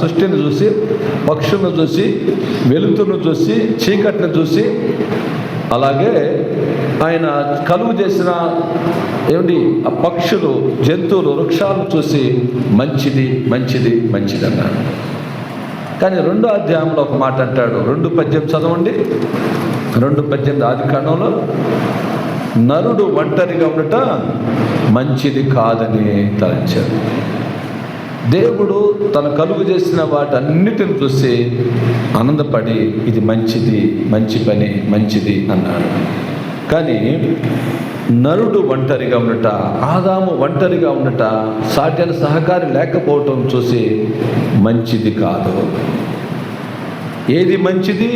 సృష్టిని చూసి, పక్షులను చూసి, వెలుతురును చూసి, చీకటిని చూసి, అలాగే ఆయన కలుగు చేసిన ఆ పక్షులు, జంతువులు, వృక్షాలను చూసి మంచిది మంచిది మంచిది అన్నాడు. కానీ 2వ అధ్యాయంలో ఒక మాట అంటాడు. 2:18 చదవండి. 2:18 ఆదికాండంలో, నరుడు ఒంటరిగా ఉండట మంచిది కాదని తలంచాడు. దేవుడు తన కలుగు చేసిన వాటన్నిటిని చూసి ఆనందపడి ఇది మంచిది, మంచి పని, మంచిది అన్నాడు. కానీ నరుడు ఒంటరిగా ఉండట, ఆదాము ఒంటరిగా ఉండట, సాటిన సహకారి లేకపోవటం చూసి మంచిది కాదు. ఏది మంచిది?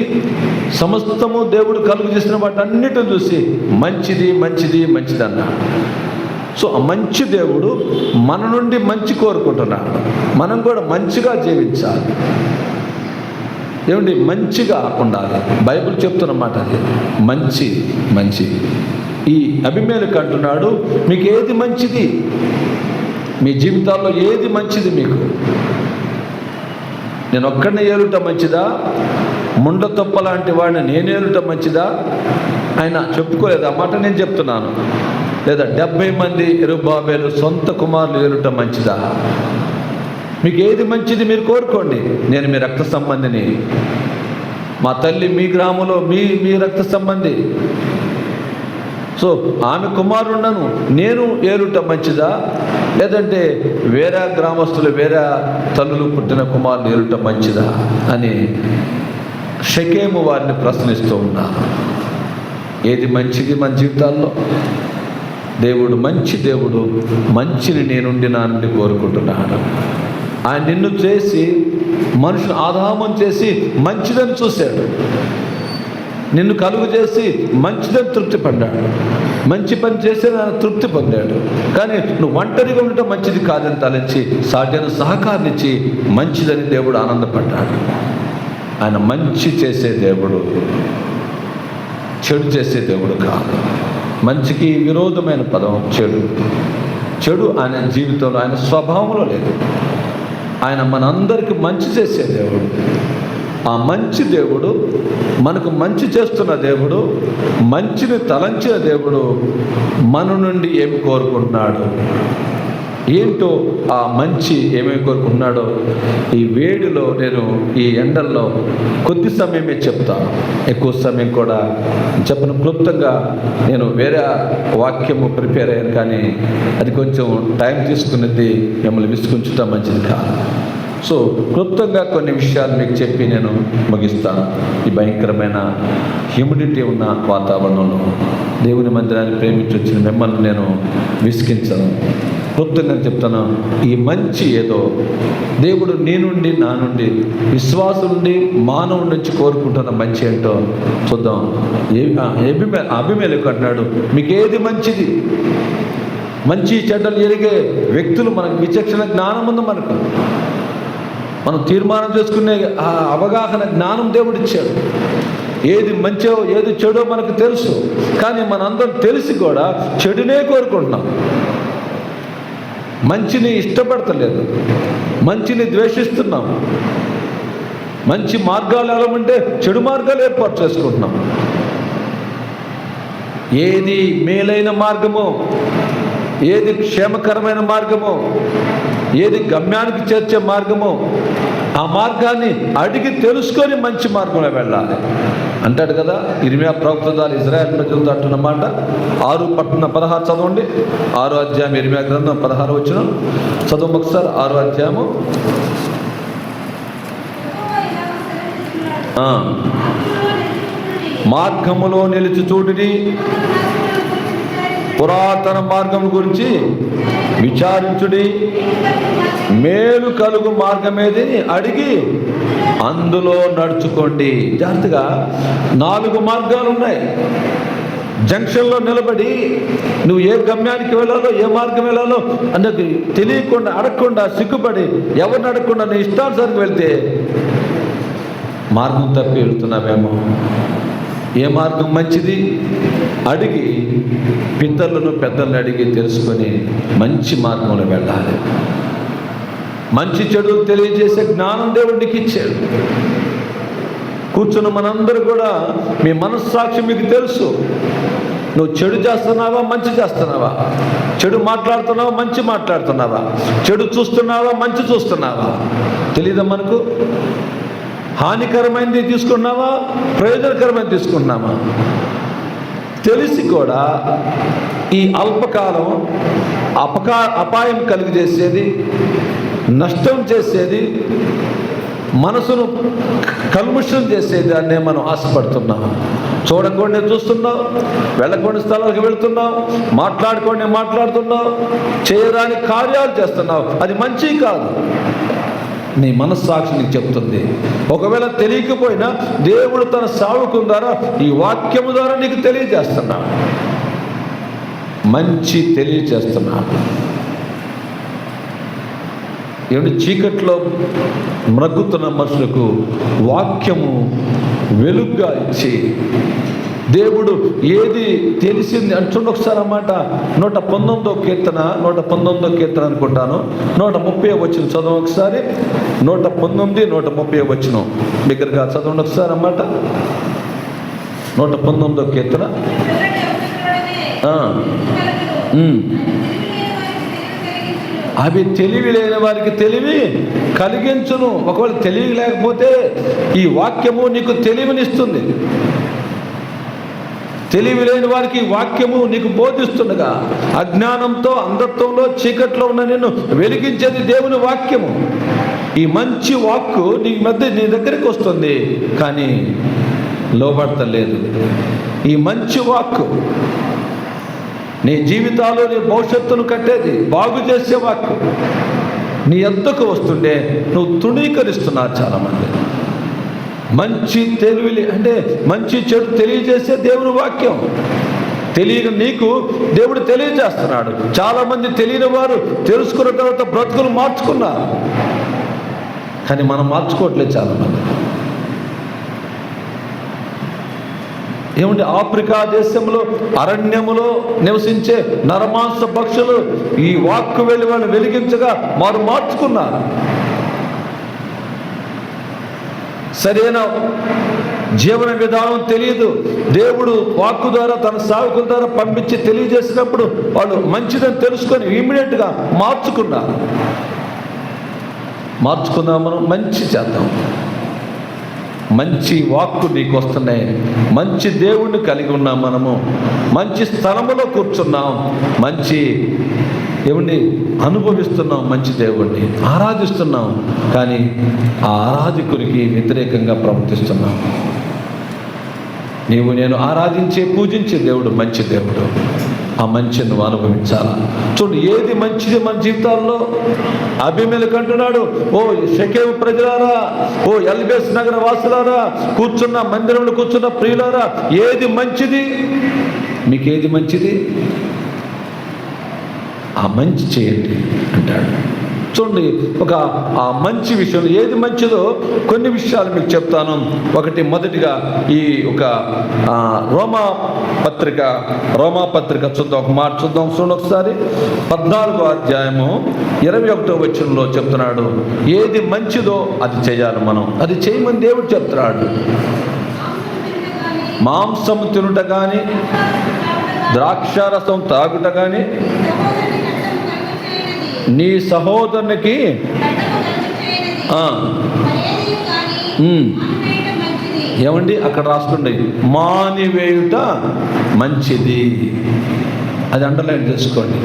సమస్తము దేవుడు కలుగు చేసిన వాటన్నిటిని చూసి మంచిది మంచిది మంచిది అన్నాడు. సో ఆ మంచి దేవుడు మన నుండి మంచి కోరుకుంటున్నాడు. మనం కూడా మంచిగా జీవించాలి. మంచిగా ఉండాలి. బైబిల్ చెప్తున్నమాట అది. మంచి ఈ అబీమెలెకు అంటున్నాడు, మీకు ఏది మంచిది? మీ జీవితాల్లో ఏది మంచిది? మీకు నేను ఒక్కడిని ఏలుట మంచిదా? ముండ తొప్ప లాంటి వాడిని నేను ఏలుట మంచిదా? ఆయన చెప్పుకోలేదు. ఆ మాట నేను చెప్తున్నాను. లేదా 70 మంది యెరుబ్బయలు సొంత కుమారులు ఏలుట మంచిదా? మీకు ఏది మంచిది మీరు కోరుకోండి. నేను మీ రక్త సంబంధిని, మా తల్లి మీ గ్రామంలో మీ రక్త సంబంధి. సో ఆమె కుమారులను నేను ఏలుట మంచిదా, లేదంటే వేరే గ్రామస్తులు, వేరే తల్లులు పుట్టిన కుమారులు ఏలుట మంచిదా అని షెకెము వారిని ప్రశ్నిస్తూ ఉన్నారు. ఏది మంచిది మన జీవితాల్లో? దేవుడు మంచి దేవుడు. మంచిని నేనుండి నా నుండి కోరుకుంటున్నాను. ఆయన నిన్ను చేసి, మనుషులు ఆదామం చేసి మంచిదని చూశాడు. నిన్ను కలుగు చేసి మంచిదని తృప్తి పడ్డాడు. మంచి పని చేసి తృప్తి పొందాడు. కానీ నువ్వు ఒంటరిగా ఉండటం మంచిది కాదని తలంచి సాధ్యమైన సహకారాన్నిచ్చి మంచిదని దేవుడు ఆనందపడ్డాడు. ఆయన మంచి చేసే దేవుడు, చెడు చేసే దేవుడు కాదు. మంచికి విరోధమైన పదం చెడు ఆయన జీవితంలో, ఆయన స్వభావంలో లేదు. ఆయన మనందరికీ మంచి చేసే దేవుడు. ఆ మంచి దేవుడు, మనకు మంచి చేస్తున్న దేవుడు, మంచిని తలంచిన దేవుడు మన నుండి ఏమి కోరుకుంటున్నాడు? ఏంటో ఆ మంచి ఏమేమి కోరుకుంటున్నాడో ఈ వేడిలో, నేను ఈ ఎండల్లో కొద్ది సమయమే చెప్తాను. ఎక్కువ సమయం కూడా చెప్పను. క్లుప్తంగా నేను వేరే వాక్యము ప్రిపేర్ అయ్యాను, కానీ అది కొంచెం టైం తీసుకున్నది మిమ్మల్ని విసుకుంచుట మంచిది కాదు. సో క్లుప్తంగా కొన్ని విషయాలు మీకు చెప్పి నేను ముగిస్తాను. ఈ భయంకరమైన హ్యూమిడిటీ ఉన్న వాతావరణంలో దేవుని మందిరాన్ని ప్రేమించి వచ్చిన మిమ్మల్ని నేను విసిగించను. క్లుప్తంగా చెప్తాను. ఈ మంచి ఏదో దేవుడు నీ నుండి, నా నుండి, విశ్వాసం నుండి, మానవుడి నుంచి కోరుకుంటున్న మంచి ఏంటో చూద్దాం. అబీమెలెకు అంటున్నాడు, మీకు ఏది మంచిది? మంచి చెడ్డలు ఎరిగే వ్యక్తులు మనకు, విచక్షణ జ్ఞానం ఉంది మనకు. మనం తీర్మానం చేసుకునే ఆ అవగాహన జ్ఞానం దేవుడు ఇచ్చాడు. ఏది మంచో ఏది చెడో మనకు తెలుసు. కానీ మనందరం తెలిసి కూడా చెడునే కోరుకుంటున్నాం. మంచిని ఇష్టపడతలేదు, మంచిని ద్వేషిస్తున్నాం. మంచి మార్గాలు ఎలా ఉంటే చెడు మార్గాలు ఏర్పాటు చేసుకుంటున్నాం. ఏది మేలైన మార్గమో, ఏది క్షేమకరమైన మార్గమో, ఏది గమ్యానికి చేర్చే మార్గమో, ఆ మార్గాన్ని అడిగి తెలుసుకొని మంచి మార్గంలో వెళ్ళాలి అంటాడు కదా ఇర్మియా ప్రవక్త ద్వారా ఇజ్రాయెల్ ప్రజలతో అంటున్నమాట. 6:16 చదవండి. 6వ అధ్యాయం ఇర్మియా గ్రంథం 16 వచనం చదవం ఒకసారి. 6వ అధ్యాయము. మార్గములో నిలిచి చూడుడి, పురాతన మార్గం గురించి విచారించుడి, మేలు కలుగు మార్గమేది అడిగి అందులో నడుచుకోండి. జాగ్రత్తగా 4 మార్గాలు ఉన్నాయి. జంక్షన్లో నిలబడి నువ్వు ఏ గమ్యానికి వెళ్ళాలో, ఏ మార్గం వెళ్ళాలో అన్నది తెలియకుండా, అడగకుండా, సిగ్గుపడి, ఎవరిని అడగకుండా నీ ఇష్టానుసారికి వెళ్తే మార్గం తప్పి వెళ్తున్నావేమో. ఏ మార్గం మంచిది అడిగి, పితరులను పెద్దలను అడిగి తెలుసుకొని మంచి మార్గంలో వెళ్ళాలి. మంచి చెడు తెలియజేసే జ్ఞానం దేవుడు నీకు ఇచ్చాడు. కూర్చున్న మనందరూ కూడా మీ మనస్సాక్షి మీకు తెలుసు. నువ్వు చెడు చేస్తున్నావా, మంచి చేస్తున్నావా? చెడు మాట్లాడుతున్నావా, మంచి మాట్లాడుతున్నావా? చెడు చూస్తున్నావా, మంచి చూస్తున్నావా? తెలీదా మనకు? హానికరమైనది తీసుకున్నావా, ప్రయోజనకరమైనది తీసుకున్నావా? తెలిసి కూడా ఈ అల్పకాలం అపాయం కలిగజేసేది, నష్టం చేసేది, మనసును కల్ముషం చేసేది అనే మనం ఆశపడుతున్నాం. చూడకుండా చూస్తున్నావు, వెళ్ళకుండా స్థలాలకు వెళుతున్నావు, మాట్లాడుకోండి మాట్లాడుతున్నావు, చేయరాని కార్యాలు చేస్తున్నావు. అది మంచి కాదు. నీ మనస్సాక్షి నీకు చెప్తుంది. ఒకవేళ తెలియకపోయినా దేవుడు తన సేవకుల ద్వారా ఈ వాక్యము ద్వారా నీకు తెలియజేస్తున్నాడు, మంచి తెలియజేస్తున్నాడు. ఏమిటి? చీకట్లో మ్రగ్గుతున్న మనుషులకు వాక్యము వెలుగుగా ఇచ్చి దేవుడు ఏది తెలిసింది అంటుండే. ఒకసారి అన్నమాట 119వ కీర్తన అనుకుంటాను, 130 వచ్చిన చదువు ఒకసారి. 119, 130 వచ్చిన దగ్గరగా చదవండి ఒకసారి అన్నమాట. 119వ కీర్తన. అవి తెలివి లేని వారికి తెలివి కలిగించును. ఒకవేళ తెలివి లేకపోతే ఈ వాక్యము నీకు తెలివినిస్తుంది. తెలివి లేని వారికి వాక్యము నీకు బోధిస్తుండగా, అజ్ఞానంతో అంధత్వంలో చీకట్లో ఉన్న నిన్ను వెలిగించేది దేవుని వాక్యము. ఈ మంచి వాక్కు నీ దగ్గరికి వస్తుంది, కానీ లోబడతలేదు. ఈ మంచి వాక్కు నీ జీవితాల్లో నీ భవిష్యత్తును కట్టేది, బాగు చేసే వాక్కు నీ ఎద్దకు వస్తుంటే నువ్వు తృణీకరిస్తున్నావు. చాలామంది మంచి తెలివి అంటే మంచి చెడు తెలియజేసే దేవుని వాక్యం తెలియని నీకు దేవుడు తెలియజేస్తున్నాడు. చాలామంది తెలియని వారు తెలుసుకున్న తర్వాత బ్రతుకులు మార్చుకున్నారు, కానీ మనం మార్చుకోవట్లేదు. చాలామంది ఏమంటే ఆఫ్రికా దేశంలో అరణ్యములో నివసించే నరమాంస పక్షులు ఈ వాక్కు వెళ్ళి వాళ్ళు వెలిగించగా వారు మార్చుకున్నారు. సరైన జీవన విధానం తెలియదు. దేవుడు వాక్కు ద్వారా తన సేవకుల ద్వారా పంపించి తెలియజేసినప్పుడు వాళ్ళు మంచిదని తెలుసుకొని ఇమ్మీడియట్గా మార్చుకుందాం. మనం మంచి చేద్దాం. మంచి వాక్కు నీకు వస్తున్నాయి. మంచి దేవుణ్ణి కలిగి ఉన్నాం. మనము మంచి స్థలములో కూర్చున్నాం, మంచి ఏమండి అనుభవిస్తున్నాం, మంచి దేవుణ్ణి ఆరాధిస్తున్నాం. కానీ ఆ ఆరాధకునికి వ్యతిరేకంగా ప్రవర్తిస్తున్నాం. నీవు నేను ఆరాధించే పూజించే దేవుడు మంచి దేవుడు. ఆ మంచి నువ్వు అనుభవించాలా. చూడు, ఏది మంచిది మన జీవితాల్లో. అబీమెలెకు అంటున్నాడు, ఓ షెకెము ప్రజలారా, ఓ ఎల్బేస్ నగర వాసులారా, కూర్చున్న మందిరంలో కూర్చున్న ప్రియులారా, ఏది మంచిది? మీకేది మంచిది? ఆ మంచి చేయండి అంటాడు. చూడండి, ఆ మంచి విషయం ఏది మంచిదో కొన్ని విషయాలు మీకు చెప్తాను. మొదటిగా ఈ రోమా పత్రిక చూద్దాం. ఒక మాట చూద్దాం. చూడండి ఒకసారి. 14వ అధ్యాయము 21వ వచనంలో చెప్తున్నాడు, ఏది మంచిదో అది చేయాలి. మనం అది చేయమని దేవుడు చెప్తున్నాడు. మాంసము తినుట కానీ, ద్రాక్షారసం తాగుట కానీ, నీ సహోదరునికి ఏమండి అక్కడ రాసుకోండి, మానివేయుట మంచిది. అది అండర్లైన్ చేసుకోండి.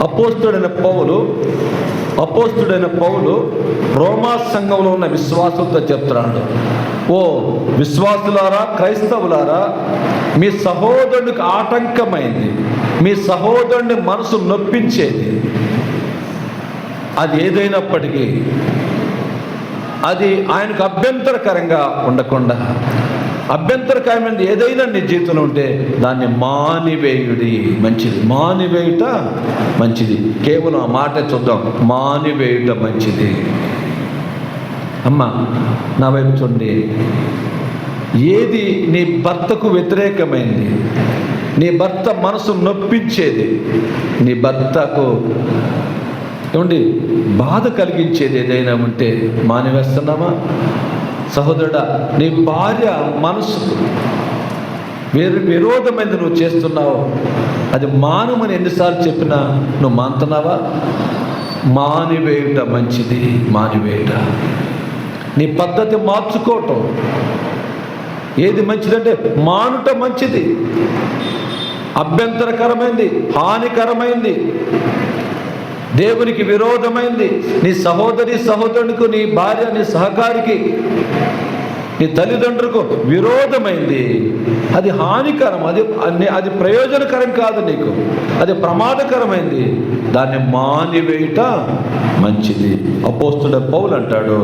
అపోస్తుడైన పౌలు రోమా సంఘంలో ఉన్న విశ్వాసులతో చెప్తున్నాడు, ఓ విశ్వాసులారా, క్రైస్తవులారా, మీ సహోదరునికి ఆటంకమైంది, మీ సహోదరుని మనసు నొప్పించేది అది ఏదైనప్పటికీ అది ఆయనకు అభ్యంతరకరంగా ఉండకుండా, అభ్యంతరకరమైనది ఏదైనా నీ జీవితంలో ఉంటే దాన్ని మానివేయుడి మంచిది. మానివేయుట మంచిది. కేవలం ఆ మాట చూద్దాం, మానివేయుట మంచిది. అమ్మ నా వైపు చూడండి. ఏది నీ భర్తకు వ్యతిరేకమైంది, నీ భర్త మనసు నొప్పించేది, నీ భర్తకు ఏమండి, బాధ కలిగించేది ఏదైనా ఉంటే మానివేస్తున్నామా? సహోదరుడా, నీ భార్య మనసు విరోధమైంది నువ్వు చేస్తున్నావు, అది మానమని ఎన్నిసార్లు చెప్పినా నువ్వు మానుతున్నావా? మానివేయుట మంచిది. మానివేయుట, నీ పద్ధతి మార్చుకోవటం ఏది మంచిదంటే మానుట మంచిది. అభ్యంతరకరమైంది, హానికరమైంది, దేవునికి విరోధమైంది, నీ సహోదరునికి, నీ భార్య, నీ సహకారికి, నీ తల్లిదండ్రులకు విరోధమైంది, అది హానికరం, అది ప్రయోజనకరం కాదు, నీకు అది ప్రమాదకరమైంది. దాన్ని మానివేయుట మంచిది. అపోస్తుల పౌలు అంటాడు,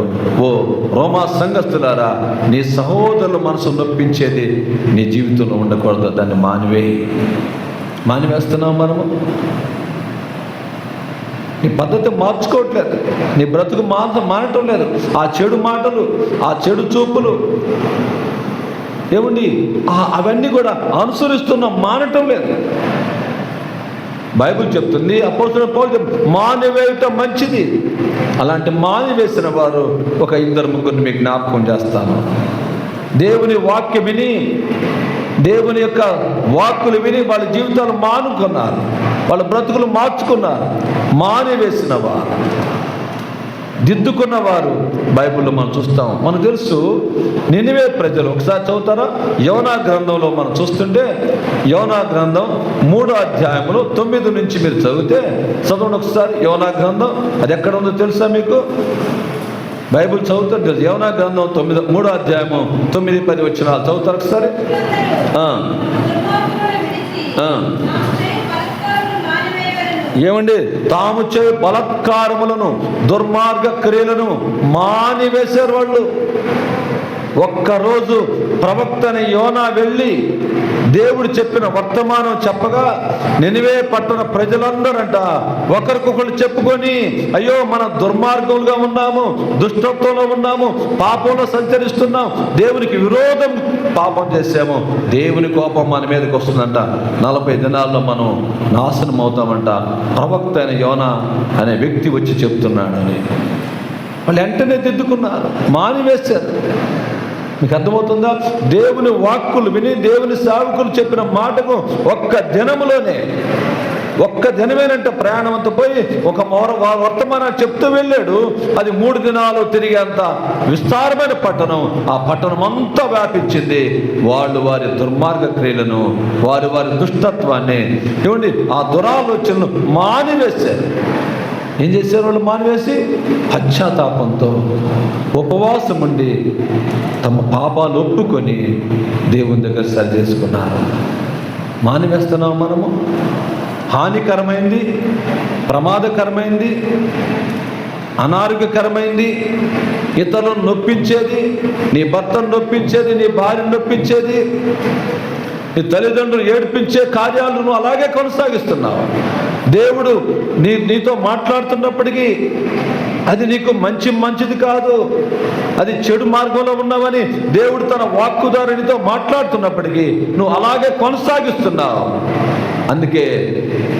ఓ రోమా సంఘస్థులారా, నీ సహోదరుల మనసు నొప్పించేది నీ జీవితంలో ఉండకూడదు, దాన్ని మానివేస్తున్నాం మనము. నీ పద్ధతి మార్చుకోవట్లేదు, నీ బ్రతుకు మానటం లేదు. ఆ చెడు మాటలు, ఆ చెడు చూపులు, ఏమండి, అవన్నీ కూడా అనుసరిస్తున్నాం, మానటం లేదు. బైబిల్ చెప్తుంది, అపోస్తలుడైన పౌలు చెప్తుంది, మానివేయటం మంచిది. అలాంటి మానివేసిన వారు ఒక 2-3 మీకు జ్ఞాపకం చేస్తాను. దేవుని వాక్యం విని, దేవుని యొక్క వాక్కులు విని వాళ్ళ జీవితాలు మానుకున్నారు, వాళ్ళ బ్రతుకులు మార్చుకున్నారు. మానివేసిన వారు, దిద్దుకున్నవారు బైబిల్లో మనం చూస్తాం. మనకు తెలుసు, నినివే ప్రజలు, ఒకసారి చదువుతారా? యోనా గ్రంథంలో మనం చూస్తుంటే, యోనా గ్రంథం 3వ అధ్యాయంలో 9 నుంచి మీరు చదవండి ఒకసారి. యోనా గ్రంథం అది ఎక్కడ ఉందో తెలుసా మీకు? బైబిల్ చదువుతారు తెలుసు. యోనా గ్రంథం 3వ అధ్యాయము 9-10 వచనాలు చదువుతారు ఒకసారి. ఏమండి, తాము చే బలత్కారములను, దుర్మార్గ క్రియలను మానివేశారు వాళ్ళు. ఒక్కరోజు ప్రవక్తని యోనా వెళ్ళి దేవుడు చెప్పిన వర్తమానం చెప్పగా, నినివే పట్టణ ప్రజలందరంట ఒకరికొకరు చెప్పుకొని, అయ్యో మనం దుర్మార్గంగా ఉన్నాము, దుష్టత్వంలో ఉన్నాము, పాపంలో సంచరిస్తున్నాం, దేవునికి విరోధం పాపం చేసాము, దేవుని కోపం మన మీదకి వస్తుందంట, 40 దినాల్లో మనం నాశనం అవుతామంట. ప్రవక్త అయిన యోనా అనే వ్యక్తి వచ్చి చెప్తున్నాడు అని వాళ్ళు వెంటనే దిద్దుకున్నారు, మానివేశారు. మీకు అర్థమవుతుందా? దేవుని వాక్కులు విని, దేవుని సేవకులు చెప్పిన మాటకు ఒక్క దినమేనంటే ప్రయాణం అంతా పోయి ఒక వర్తమానాన్ని చెప్తూ వెళ్ళాడు. అది 3 దినాలు తిరిగేంత విస్తారమైన పట్టణం. ఆ పట్టణం అంతా వ్యాపించింది. వాళ్ళు వారి దుర్మార్గ క్రియలను, వారి దుష్టత్వాన్ని, ఏమండి, ఆ దురాలోచనలు మానివేశారు. ఏం చేశారు వాళ్ళు? మానివేసి పశ్చాత్తాపంతో ఉపవాసం ఉండి తమ పాపాలు ఒప్పుకొని దేవుని దగ్గర సరి చేసుకున్నారు. మానివేస్తున్నాం మనము. హానికరమైంది, ప్రమాదకరమైంది, అనారోగ్యకరమైంది, ఇతరులను నొప్పించేది, నీ భర్తను నొప్పించేది, నీ భార్యను నొప్పించేది, నీ తల్లిదండ్రులు ఏడిపించే కార్యాలు నువ్వు అలాగే కొనసాగిస్తున్నావు. దేవుడు నీతో మాట్లాడుతున్నప్పటికీ అది నీకు మంచిది కాదు, అది చెడు మార్గంలో ఉన్నావని దేవుడు తన వాక్కు ద్వారా నీతో మాట్లాడుతున్నప్పటికీ నువ్వు అలాగే కొనసాగిస్తున్నావు. అందుకే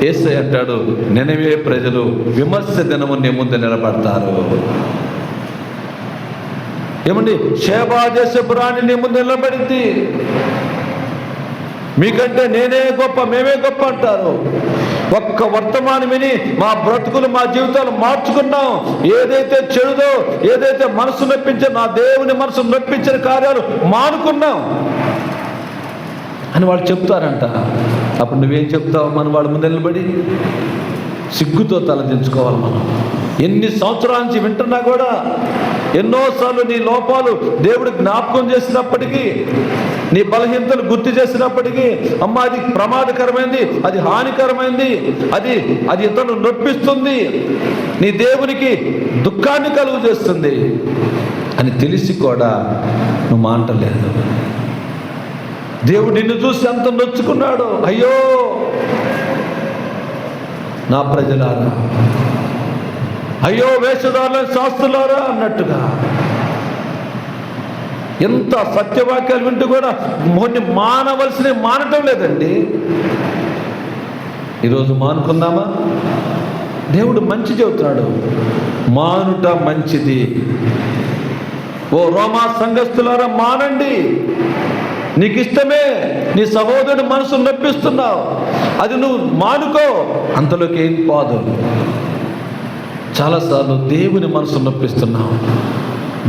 యేసయ్య అంటాడు, నినివే ప్రజలు విమర్శ దినము నీ ముందు నిలబడతారు. ఏమండి, షేబా దేశపు రాణి నీ ముందు నిలబడింది. మీకంటే నేనే గొప్ప, మేమే గొప్ప అంటారు. ఒక్క వర్తమానం విని మా బ్రతుకులు, మా జీవితాలు మార్చుకున్నాం. ఏదైతే చెడుదో, ఏదైతే మనసు నొప్పించే, నా దేవుని మనసు నొప్పించిన కార్యాలు మానుకున్నాం అని వాళ్ళు చెప్తారంట. అప్పుడు నువ్వేం చెప్తావు? మనం వాళ్ళ ముందు నిలబడి సిగ్గుతో తలదించుకోవాలి. మనం ఎన్ని సంవత్సరాల నుంచి వింటున్నా కూడా, ఎన్నోసార్లు నీ లోపాలు దేవుడు జ్ఞాపకం చేసినప్పటికీ, నీ బలహీనతలు గుర్తు చేసినప్పటికీ, అమ్మ అది ప్రమాదకరమైంది, అది హానికరమైంది, అది ఇతను నొప్పిస్తుంది, నీ దేవునికి దుఃఖాన్ని కలుగు చేస్తుంది అని తెలిసి కూడా నువ్వు మాంటలేదు. దేవుడు నిన్ను చూసి ఎంత నొచ్చుకున్నాడు. అయ్యో నా ప్రజలారా, అయ్యో వేషధారుల శాస్త్రులారా అన్నట్టుగా ఎంత సత్యవాక్యాలు వింటూ కూడా మానవలసినవి మానటం లేదండి. ఈరోజు మానుకుందామా? దేవుడు మంచి చెబుతున్నాడు, మానుట మంచిది. ఓ రోమా సంఘస్థులారా, మానండి. నీకు ఇష్టమే, నీ సహోదరుడు మనసు నొప్పిస్తున్నావు, అది నువ్వు మానుకో, అంతలోకి ఏం పోదు. చాలాసార్లు దేవుని మనసు నొప్పిస్తున్నావు,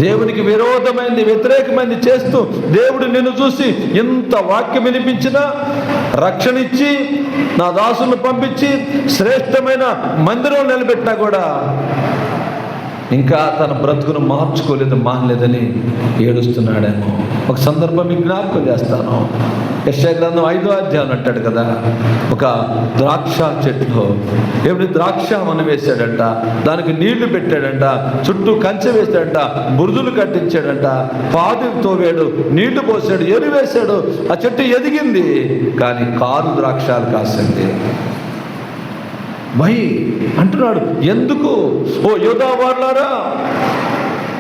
దేవునికి విరోధమైంది, వ్యతిరేకమైంది చేస్తూ దేవుడు నిన్ను చూసి ఇంత వాక్యం వినిపించినా, రక్షణ ఇచ్చి నా దాసులను పంపించి శ్రేష్టమైన మందిరం నిలబెట్టినా కూడా ఇంకా తన బ్రతుకును మార్చుకోలేదు, మానలేదని ఏడుస్తున్నాడేమో. ఒక సందర్భం మీకు జ్ఞాపకం చేస్తాను. యెషయా గ్రంథం 5వ అధ్యాయం అంటాడు కదా, ఒక ద్రాక్ష చెట్టులో దేవుడు ద్రాక్షవనం వేశాడంట, దానికి నీళ్లు పెట్టాడంట, చుట్టూ కంచె వేశాడంట, బురుజులు కట్టించాడంట, పాదులు తోవాడు, నీళ్లు పోసాడు, ఎరువు వేశాడు. ఆ చెట్టు ఎదిగింది, కానీ కారు ద్రాక్షాలు కాసింది. వై అంటున్నాడు, ఎందుకు? ఓ యూదా వార్లారా,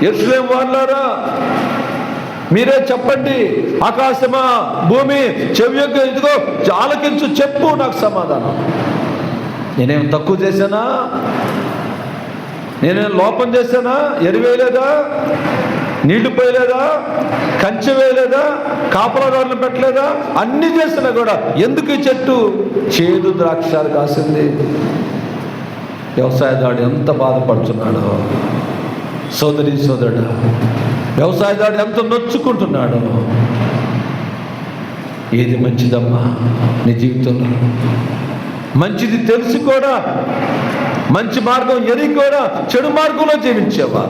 యెరూషలేము వార్లారా, మీరే చెప్పండి. ఆకాశమా, భూమి చెవియొగ్గు, ఇదిగో ఆలకించు, చెప్పు నాకు సమాధానం. నేనేం తక్కువ చేశానా? నేనేం లోపం చేశానా? ఎరువేయలేదా? నీళ్లు పోయలేదా? కంచె వేయలేదా? కాపలాదారులు పెట్టలేదా? అన్ని చేసినా కూడా ఎందుకు ఈ చెట్టు చేదు ద్రాక్షాలు కాసింది? వ్యవసాయదాడు ఎంత బాధపడుతున్నాడో సోదరి సోదరుడు, వ్యవసాయదాడు ఎంత నొచ్చుకుంటున్నాడో. ఏది మంచిదమ్మా నీ జీవితంలో? మంచిది తెలిసి కూడా, మంచి మార్గం ఎరిగి కూడా చెడు మార్గంలో జీవించేవా?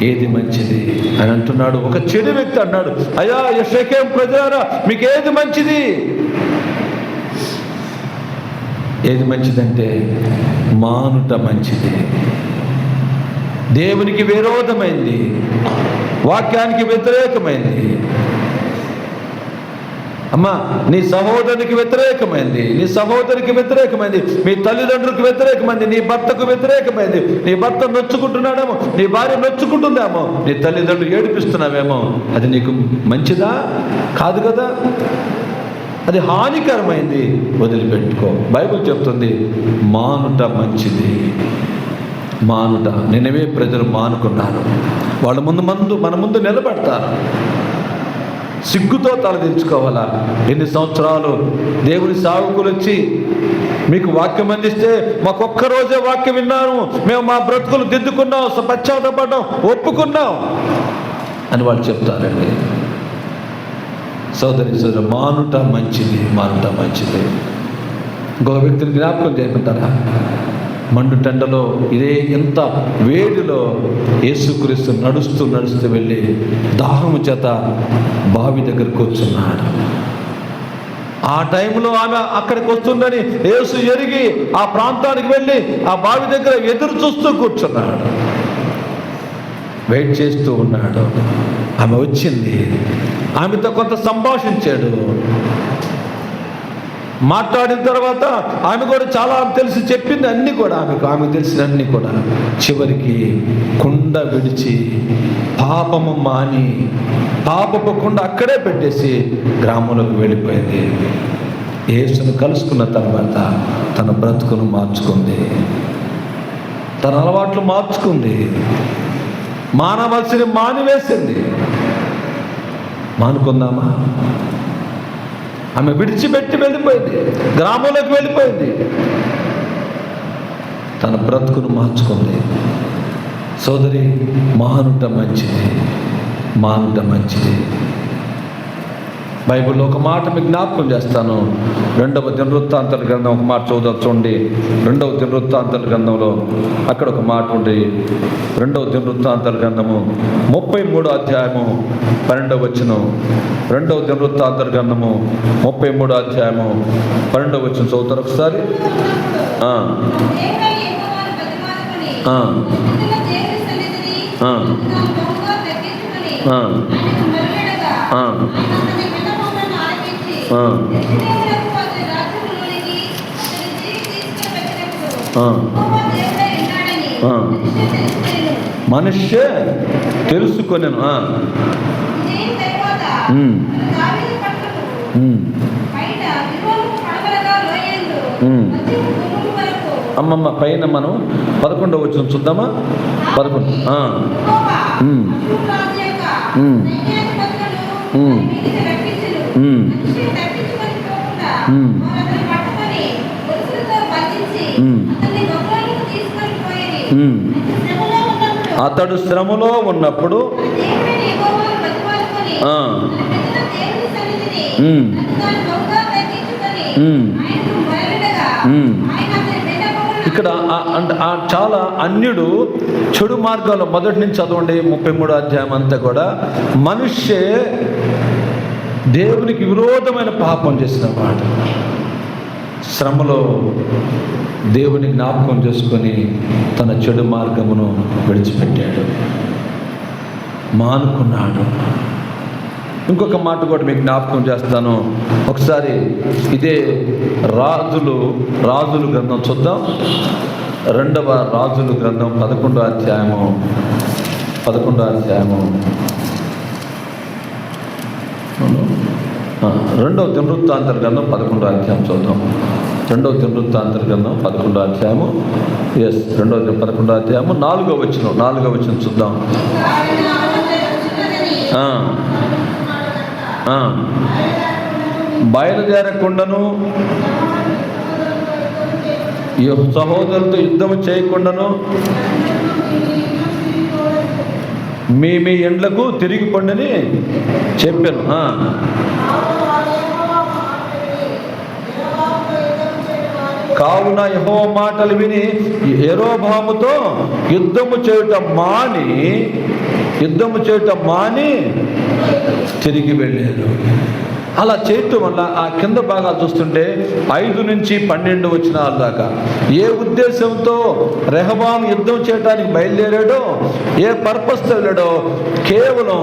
ఏది మంచిది అని అంటున్నాడు. ఒక చెడు వ్యక్తి అన్నాడు, అయ్యా షెకెం ప్రజలారా, మీకు ఏది మంచిది? ఏది మంచిదంటే మానుట మంచిది. దేవునికి విరోధమైంది, వాక్యానికి వ్యతిరేకమైంది, అమ్మా నీ సహోదరునికి వ్యతిరేకమైంది, నీ సహోదరికి వ్యతిరేకమైంది, మీ తల్లిదండ్రులకు వ్యతిరేకమైంది, నీ భర్తకు వ్యతిరేకమైంది. నీ భర్త నొచ్చుకుంటున్నాడేమో, నీ భార్య నొచ్చుకుంటుందేమో, నీ తల్లిదండ్రులు ఏడిపిస్తున్నావేమో. అది నీకు మంచిదా? కాదు కదా, అది హానికరమైంది, వదిలిపెట్టుకో. బైబిల్ చెప్తుంది మానుట మంచిది. మానుట. నినవే ప్రజలు మానుకున్నారు. వాళ్ళ మన ముందు నిలబడతారు. సిగ్గుతో తలదించుకోవాలా? ఎన్ని సంవత్సరాలు దేవుని సేవకులు వచ్చి మీకు వాక్యం అందిస్తే, మాకొక్క రోజే వాక్యం విన్నాను, మేము మా బ్రతుకులు దిద్దుకున్నాం, పశ్చాత్తపడ్డాం, ఒప్పుకున్నాం అని వాళ్ళు చెప్తారండి. సోదరి సోదరు, మానుట మంచిది, మానుట మంచిది. ఇంకొక వ్యక్తిని జ్ఞాపకం చేయమంటారా? మండుటెండలో, ఇదే ఎంత వేడిలో యేసుక్రీస్తు నడుస్తూ వెళ్ళి దాహము చేత బావి దగ్గర కూర్చున్నాడు. ఆ టైంలో ఆమె అక్కడికి వస్తుందని యేసు ఎరిగి ఆ ప్రాంతానికి వెళ్ళి ఆ బావి దగ్గర ఎదురు చూస్తూ కూర్చున్నాడు, వెయిట్ చేస్తూ ఉన్నాడు. ఆమె వచ్చింది, ఆమెతో కొంత సంభాషించాడు. మాట్లాడిన తర్వాత ఆమె కూడా చాలా తెలిసి చెప్పింది అన్నీ కూడా, ఆమెకు తెలిసిన అన్నీ కూడా. చివరికి కుండ విడిచి పాపము మాని, పాపపు కుండ అక్కడే పెట్టేసి గ్రామంలోకి వెళ్ళిపోయింది. యేసును కలుసుకున్న తర్వాత తన బ్రతుకును మార్చుకుంది, తన అలవాట్లు మార్చుకుంది, మానవలసిని మానివేసింది. మానుకుందామా? ఆమె విడిచిపెట్టి వెళ్ళిపోయింది, గ్రామంలోకి వెళ్ళిపోయింది, తన బ్రతుకును మార్చుకుంది. సోదరి, మానుట మంచిది, మానుట మంచిది. బైబిల్లో ఒక మాట మీకు జ్ఞాపకం చేస్తాను. 2వ దినవృత్తాంతాల గ్రంథం ఒక మాట చూడండి. 2వ దినవృత్తాంతాల గ్రంథంలో అక్కడ ఒక మాట ఉంది. 2వ దినవృత్తాంతాల గ్రంథము 33వ అధ్యాయము 12వ వచనం. 2వ దినవృత్తాంతాల గ్రంథము 33వ అధ్యాయము 12వ వచనం చదువుతారు ఒకసారి. మనుష్య తెలుసుకొనెను. అమ్మమ్మ పైన మనం 11వ వచనం చూద్దామా? 11. అతడు శ్రమలో ఉన్నప్పుడు ఇక్కడ చాలా అన్యుడు చెడు మార్గాల్లో మొదటి నుంచి చదవండి 33వ అధ్యాయం అంతా కూడా మనుష్యే దేవునికి విరోధమైన పాపం చేసిన మాట. శ్రమలో దేవుని జ్ఞాపకం చేసుకొని తన చెడు మార్గమును విడిచిపెట్టాడు, మానుకున్నాడు. ఇంకొక మాట కూడా మీకు జ్ఞాపకం చేస్తాను. ఒకసారి ఇదే రాజులు గ్రంథం చూద్దాం. 2వ రాజులు గ్రంథం 11వ అధ్యాయము 2వ దినవృత్తాంతర గ్రంథం 11వ అధ్యాయం చూద్దాం. 2వ దినవృత్తాంతర గ్రంథం 11వ అధ్యాయము 11వ అధ్యాయము 4వ వచనం చూద్దాం. బయలుదేరకుండాను సహోదరులతో యుద్ధము చేయకుండాను మీ ఇండ్లకు తిరిగి పండని చెప్పాను. కావున యెహోవా మాటలు విని యెరోబాముతో యుద్ధము చేయటం మాని తిరిగి వెళ్ళారు. అలా చేయటం వల్ల ఆ కింద భాగాలు చూస్తుంటే 5 నుంచి 12 వచనాల దాకా ఏ ఉద్దేశంతో రెహబాము యుద్ధం చేయడానికి బయలుదేరాడో, ఏ పర్పస్తో వెళ్ళాడో, కేవలం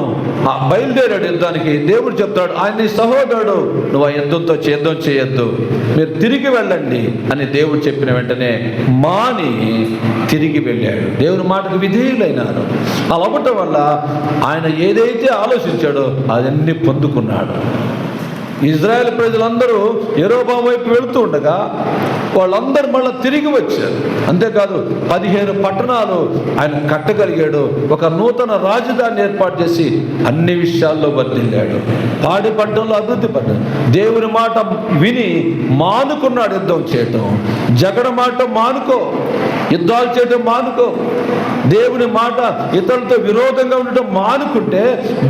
బయలుదేరాడు యుద్ధానికి. దేవుడు చెప్తాడు, ఆయన సహోదరుడు, నువ్వు ఆ యుద్ధం చేయొద్దు, మీరు తిరిగి వెళ్ళండి అని దేవుడు చెప్పిన వెంటనే మాని తిరిగి వెళ్ళాడు. దేవుని మాటకు విధేయులైనారు. అలా అవ్వటం వల్ల ఆయన ఏదైతే ఆలోచించాడో అదన్నీ పొందుకున్నాడు. ఇజ్రాయెల్ ప్రజలందరూ యెరోబాము వైపు వెళుతూ ఉండగా వాళ్ళందరూ మళ్ళీ తిరిగి వచ్చారు. అంతేకాదు 15 పట్టణాలు ఆయన కట్టగలిగాడు. ఒక నూతన రాజధాని ఏర్పాటు చేసి అన్ని విషయాల్లో వర్ధిల్లాడు. పాడి పంటల్లో అభివృద్ధి పడ్డాడు. దేవుని మాట విని మానుకున్నాడు యుద్ధం చేయటం. జగడ మాట మానుకో, యుద్ధాలు చేయటం మానుకో. దేవుని మాట ఇతరులతో విరోధంగా ఉండటం మానుకుంటే,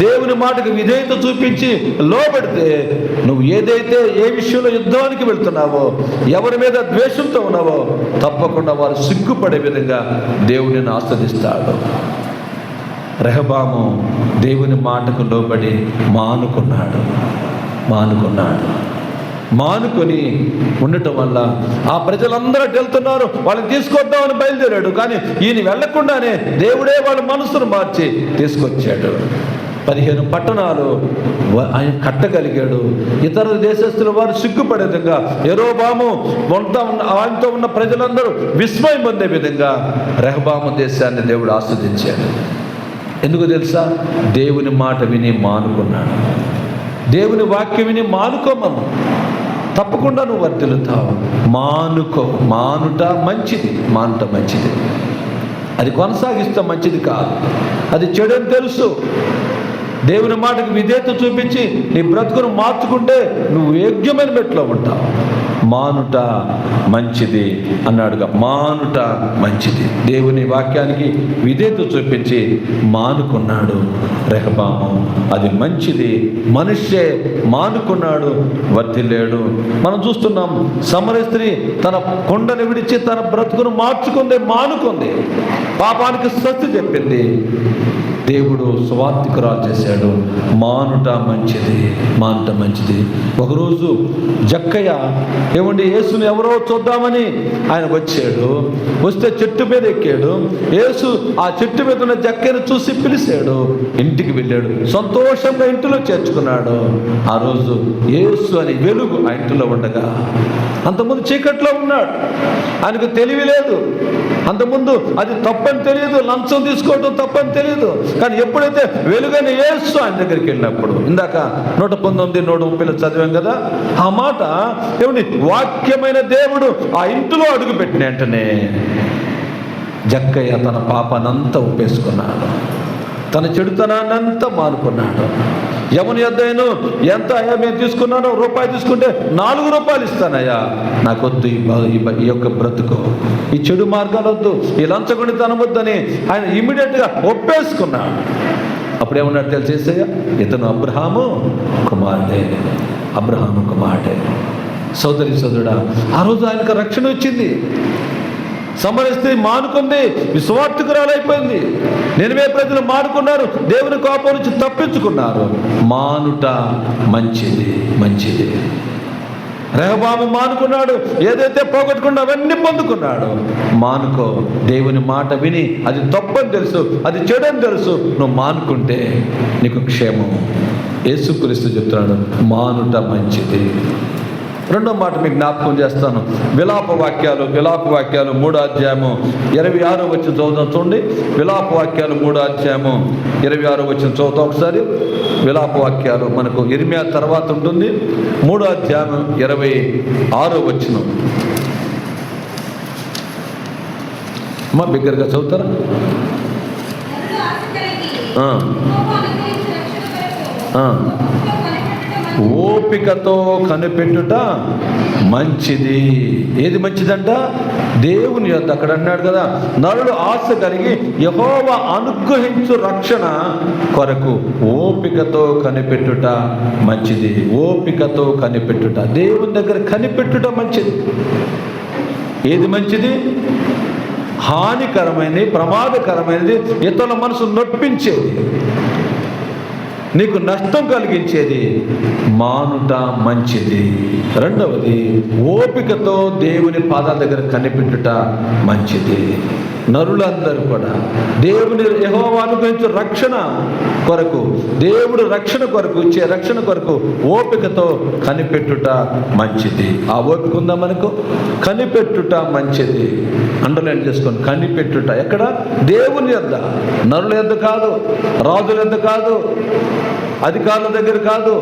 దేవుని మాటకు విధేయత చూపించి లోబడితే, నువ్వు ఏదైతే ఏ విషయంలో యుద్ధానికి వెళ్తున్నావో, ఎవరి మీద ద్వేషంతో ఉన్నావో, తప్పకుండా వారు సిగ్గుపడే విధంగా దేవుడిని ఆస్వాదిస్తాడు. రెహబాము దేవుని మాటకు లోబడి మానుకొని ఉండటం వల్ల ఆ ప్రజలందరూ వెళ్తున్నారు, వాళ్ళని తీసుకొద్దామని బయలుదేరాడు. కానీ ఈయన వెళ్లకుండానే దేవుడే వాళ్ళ మనసును మార్చి తీసుకొచ్చాడు. 15 పట్టణాలు ఆయన కట్టగలిగాడు. ఇతర దేశస్తుల వారు సిగ్గుపడే విధంగా, యెరోబాము ఆయనతో ఉన్న ప్రజలందరూ విస్మయం పొందే విధంగా రెహబాము దేశాన్ని దేవుడు ఆస్వాదించాడు. ఎందుకు తెలుసా? దేవుని మాట విని మానుకున్నాడు. దేవుని వాక్యం విని మానుకోమను, తప్పకుండా నువ్వు వర్ధిల్లుతావు. మానుట మంచిది. అది కొనసాగిస్తే మంచిది కాదు. అది చెడని తెలుసు. దేవుని మాటకు విధేయత చూపించి నీ బ్రతుకును మార్చుకుంటే నువ్వు యోగ్యమైన మెట్లో ఉంటావు. మానుట మంచిది అన్నాడుగా. మానుట మంచిది. దేవుని వాక్యానికి విధేయత చూపించి మానుకున్నాడు రెహబాము. అది మంచిది. మనుష్యే మానుకున్నాడు, వర్ధిల్లాడు. మనం చూస్తున్నాం, సమరయ స్త్రీ తన కొండను విడిచి తన బ్రతుకును మానుకుంది. పాపానికి స్వస్తి చెప్పింది. దేవుడు సువార్తికురాలు చేశాడు. మానుట మంచిది. ఒకరోజు జక్కయ్య యేసుని ఎవరో చూద్దామని ఆయన వచ్చాడు. వస్తే చెట్టు మీద ఎక్కాడు. యేసు ఆ చెట్టు మీద ఉన్న జక్కయ్యను చూసి పిలిచాడు. ఇంటికి వెళ్ళాడు. సంతోషంగా ఇంటిలో చేర్చుకున్నాడు. ఆ రోజు యేసు అని వెలుగు ఆ ఇంటిలో ఉండగా, అంతకుముందు చీకట్లో ఉన్నాడు. ఆయనకు తెలివి లేదు. అంతకుముందు అది తప్పని తెలియదు, లంచం తీసుకోవడం తప్పని తెలియదు. కానీ ఎప్పుడైతే వెలుగైన యేసు ఆయన దగ్గరికి వెళ్ళినప్పుడు, ఇందాక 119, 130 చదివాం కదా, ఆ మాట ఏమండి, వాక్యమైన దేవుడు దేవుడు ఆ ఇంటిలో అడుగుపెట్టిన వెంటనే జక్కయ్య తన పాపానంతా ఒప్పేసుకున్నాడు, తన చెడుతనాన్నంతా మానుకున్నాడు. యముని యొద్దను ఎంత అయ్యా మేము తీసుకున్నాను, రూపాయి తీసుకుంటే 4 రూపాయలు ఇస్తానయ్యా, నాకొద్దు ఈ యొక్క బ్రతుకు, ఈ చెడు మార్గాలు వద్దు, ఈ లంచగొండితనం వద్దని ఆయన ఇమ్మీడియట్గా ఒప్పేసుకున్నాడు. అప్పుడేమన్నాడు తెలిసేసయ్యా, ఇతను అబ్రహాము కుమారుడే, అబ్రహాము కుమారుడే. సోదరుడా, ఆ రోజు ఆయనకు రక్షణ వచ్చింది. సమరయ స్త్రీ మానుకుంది, విశ్వార్థకురాలైపోయింది. నినివే ప్రజలు మానుకున్నారు, దేవుని కోపం నుంచి తప్పించుకున్నారు. మానుట మంచిది, మంచిది. రెహబాము మానుకున్నాడు, ఏదైతే పోగొట్టుకున్నా అవన్నీ పొందుకున్నాడు. మానుకో, దేవుని మాట విని అది తప్పని తెలుసు, అది చెడని తెలుసు, నువ్వు మానుకుంటే నీకు క్షేమం. యేసుక్రీస్తు చెప్తున్నాడు, మానుట మంచిది. రెండో మాట మీకు జ్ఞాపకం చేస్తాను. విలాప వాక్యాలు 3వ అధ్యాయము 26వ వచనం చదువుతాం చూడండి. విలాప వాక్యాలు 3వ అధ్యాయము 26వ వచనం చదువుతాం ఒకసారి. విలాప వాక్యాలు మనకు ఇర్మియా తర్వాత ఉంటుంది. 3వ అధ్యాయం 26వ వచనం. మా బిగ్గరగా చదువుతారా? ఓపికతో కనిపెట్టుట మంచిది. ఏది మంచిదంట? దేవుని యొద్ద. అక్కడ అన్నాడు కదా, నరుడు ఆశ కలిగి యెహోవా అనుగ్రహించు రక్షణ కొరకు ఓపికతో కనిపెట్టుట మంచిది. ఓపికతో కనిపెట్టుట, దేవుని దగ్గర కనిపెట్టుట మంచిది. ఏది మంచిది? హానికరమైనది, ప్రమాదకరమైనది, ఇతరుల మనసు నొప్పించేది, నీకు నష్టం కలిగించేది మానుట మంచిది. రెండవది, ఓపికతో దేవుని పాదాల దగ్గర కనిపెట్టుట మంచిది. నరులందరూ కూడా దేవుని యెహోవా అనుగ్రహించే రక్షణ కొరకు, దేవుడు రక్షణ కొరకు ఇచ్చే రక్షణ కొరకు ఓపికతో కనిపెట్టుట మంచిది. ఆ ఓపిక ఉందా మనకు? కనిపెట్టుట మంచిది. అండర్లైన్ చేసుకోండి. కనిపెట్టుట ఎక్కడ? దేవుని యొద్ద, నరుల యొద్ద కాదు, రాజుల యొద్ద కాదు, అధికారుల దగ్గర కాదు,